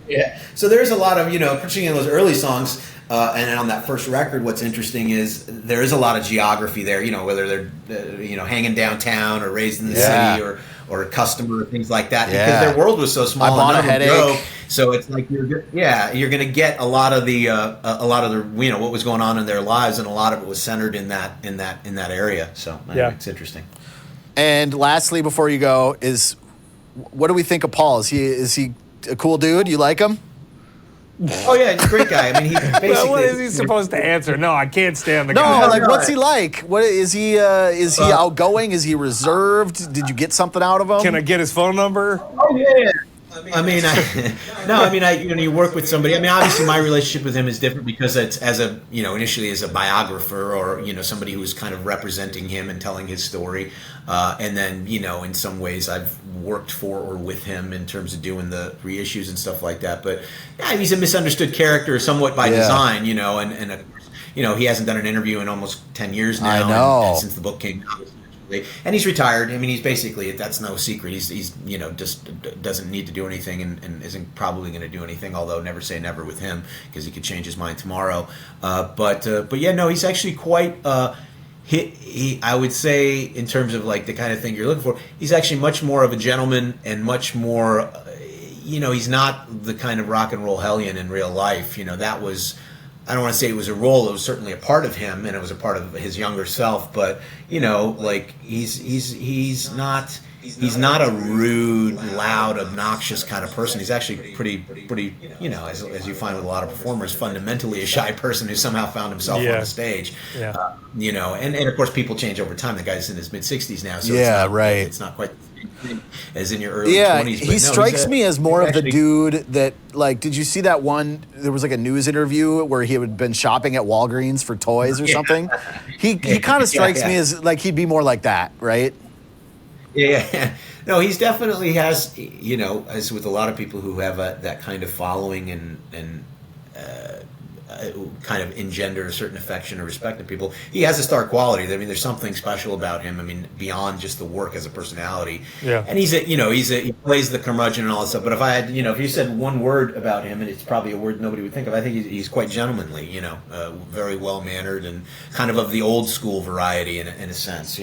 Speaker 5: Yeah. So there's a lot of, particularly in those early songs, and then on that first record, what's interesting is there is a lot of geography there, whether they're, hanging downtown or raised in the
Speaker 2: Yeah.
Speaker 5: city or a customer, things like that,
Speaker 2: Yeah.
Speaker 5: because their world was so small.
Speaker 2: I bought
Speaker 5: and
Speaker 2: a
Speaker 5: none of them
Speaker 2: headache.
Speaker 5: drove. So it's like you're going to get a lot of the what was going on in their lives, and a lot of it was centered in that area. So
Speaker 1: Yeah.
Speaker 5: it's interesting.
Speaker 2: And lastly, before you go, what do we think of Paul? Is he a cool dude? You like him?
Speaker 5: Oh yeah, he's a great guy. I mean, he's basically.
Speaker 1: Well, what is he supposed to answer? No, I can't stand the
Speaker 2: No,
Speaker 1: guy.
Speaker 2: like what's he like? What is he? Is he outgoing? Is he reserved? Did you get something out of him?
Speaker 1: Can I get his phone number?
Speaker 5: Oh yeah. You work with somebody. I mean, obviously, my relationship with him is different because it's initially as a biographer or somebody who's kind of representing him and telling his story, and then in some ways I've worked for or with him in terms of doing the reissues and stuff like that. But yeah, he's a misunderstood character, somewhat by design, and he hasn't done an interview in almost 10 years now.
Speaker 2: I know.
Speaker 5: And since the book came out. And he's retired. I mean, he's basically, that's no secret. He's just doesn't need to do anything and isn't probably going to do anything, although never say never with him because he could change his mind tomorrow. But yeah, no, he's actually quite, I would say in terms of like the kind of thing you're looking for, he's actually much more of a gentleman and much more, he's not the kind of rock and roll hellion in real life. That was, I don't want to say it was a role. It was certainly a part of him, and it was a part of his younger self. But like he's not a rude, loud, obnoxious kind of person. He's actually pretty, as you find with a lot of performers, fundamentally a shy person who somehow found himself on the stage.
Speaker 1: Yeah.
Speaker 5: And of course people change over time. The guy's in his mid 60s now, so
Speaker 2: Yeah,
Speaker 5: it's not,
Speaker 2: right.
Speaker 5: It's not quite the same thing as in your early 20s.
Speaker 2: Yeah,
Speaker 5: but
Speaker 2: he
Speaker 5: no,
Speaker 2: strikes me as more of the
Speaker 5: actually-
Speaker 2: dude that, like, did you see that one? There was like a news interview where he had been shopping at Walgreens for toys or something. He kind of strikes me as like he'd be more like that, right?
Speaker 5: Yeah. No, he's definitely has, as with a lot of people who have that kind of following and kind of engender a certain affection or respect in people. He has a star quality. I mean, there's something special about him. I mean, beyond just the work as a personality.
Speaker 1: Yeah.
Speaker 5: And he plays the curmudgeon and all that stuff. But if I had, if you said one word about him, and it's probably a word nobody would think of, I think he's quite gentlemanly. Very well mannered and kind of the old school variety in a sense.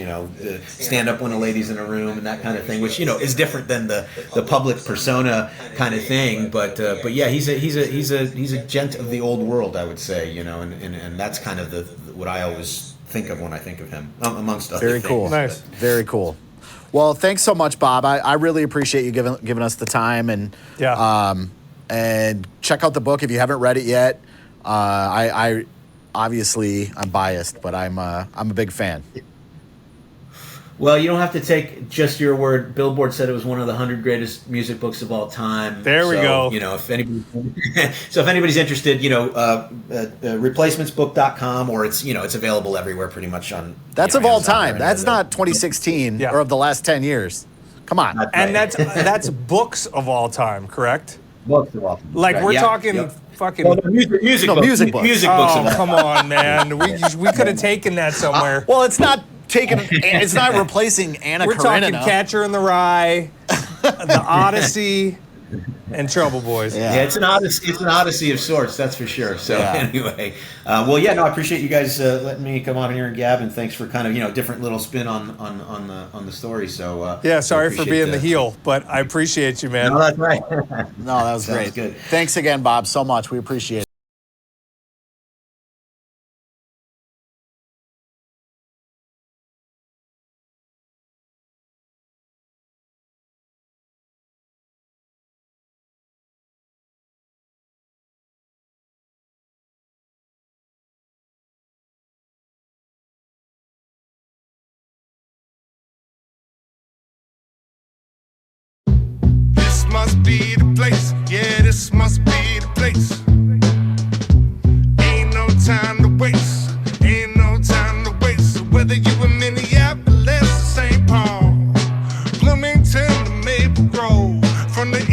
Speaker 5: Stand up when a lady's in a room and that kind of thing, which is different than the public persona kind of thing. But yeah, he's a gent of the old world, I would say, and that's kind of what I always think of when I think of him, amongst other
Speaker 2: Very
Speaker 5: things.
Speaker 2: cool.
Speaker 1: Nice.
Speaker 2: Very cool. Well, thanks so much, Bob. I really appreciate you giving us the time and and check out the book if you haven't read it yet. I obviously I'm biased, but I'm a big fan.
Speaker 5: Well, you don't have to take just your word. Billboard said it was one of the 100 greatest music books of all time.
Speaker 1: There we go.
Speaker 5: If anybody, so if anybody's interested, replacementsbook.com, or it's available everywhere pretty much on.
Speaker 2: That's of all
Speaker 5: Amazon
Speaker 2: time.
Speaker 5: or
Speaker 2: That's
Speaker 5: any of
Speaker 2: not 2016
Speaker 1: Yeah.
Speaker 2: or of the last 10 years. Come on.
Speaker 5: That's
Speaker 1: And
Speaker 5: right.
Speaker 1: that's books of all time, correct?
Speaker 5: books of all time.
Speaker 1: Like
Speaker 5: Right,
Speaker 1: we're
Speaker 5: yeah,
Speaker 1: talking
Speaker 5: yep.
Speaker 1: fucking.
Speaker 5: Well, no, music
Speaker 2: No,
Speaker 5: books.
Speaker 2: music books.
Speaker 5: Music books.
Speaker 1: Oh,
Speaker 5: of all
Speaker 1: come on, man. We could have taken that somewhere.
Speaker 2: Well, it's not it's not replacing Anna
Speaker 1: We're talking
Speaker 2: Karenina.
Speaker 1: Catcher in the Rye, The Odyssey, and Trouble Boys.
Speaker 2: Yeah.
Speaker 5: Yeah, it's an odyssey. It's an odyssey of sorts, that's for sure. So
Speaker 2: Yeah.
Speaker 5: anyway, I appreciate you guys letting me come on here and gab, and thanks for kind of different little spin on the story. So
Speaker 1: Yeah, sorry for
Speaker 5: appreciate
Speaker 1: being the heel, but I appreciate you, man.
Speaker 5: No, that's right.
Speaker 2: No, that was
Speaker 5: Sounds
Speaker 2: great.
Speaker 5: good.
Speaker 2: Thanks again, Bob, so much. We appreciate it.
Speaker 3: must be the place. Yeah, this must be the place. Ain't no time to waste. Ain't no time to waste. So whether you in Minneapolis or St. Paul, Bloomington to Maple Grove, from the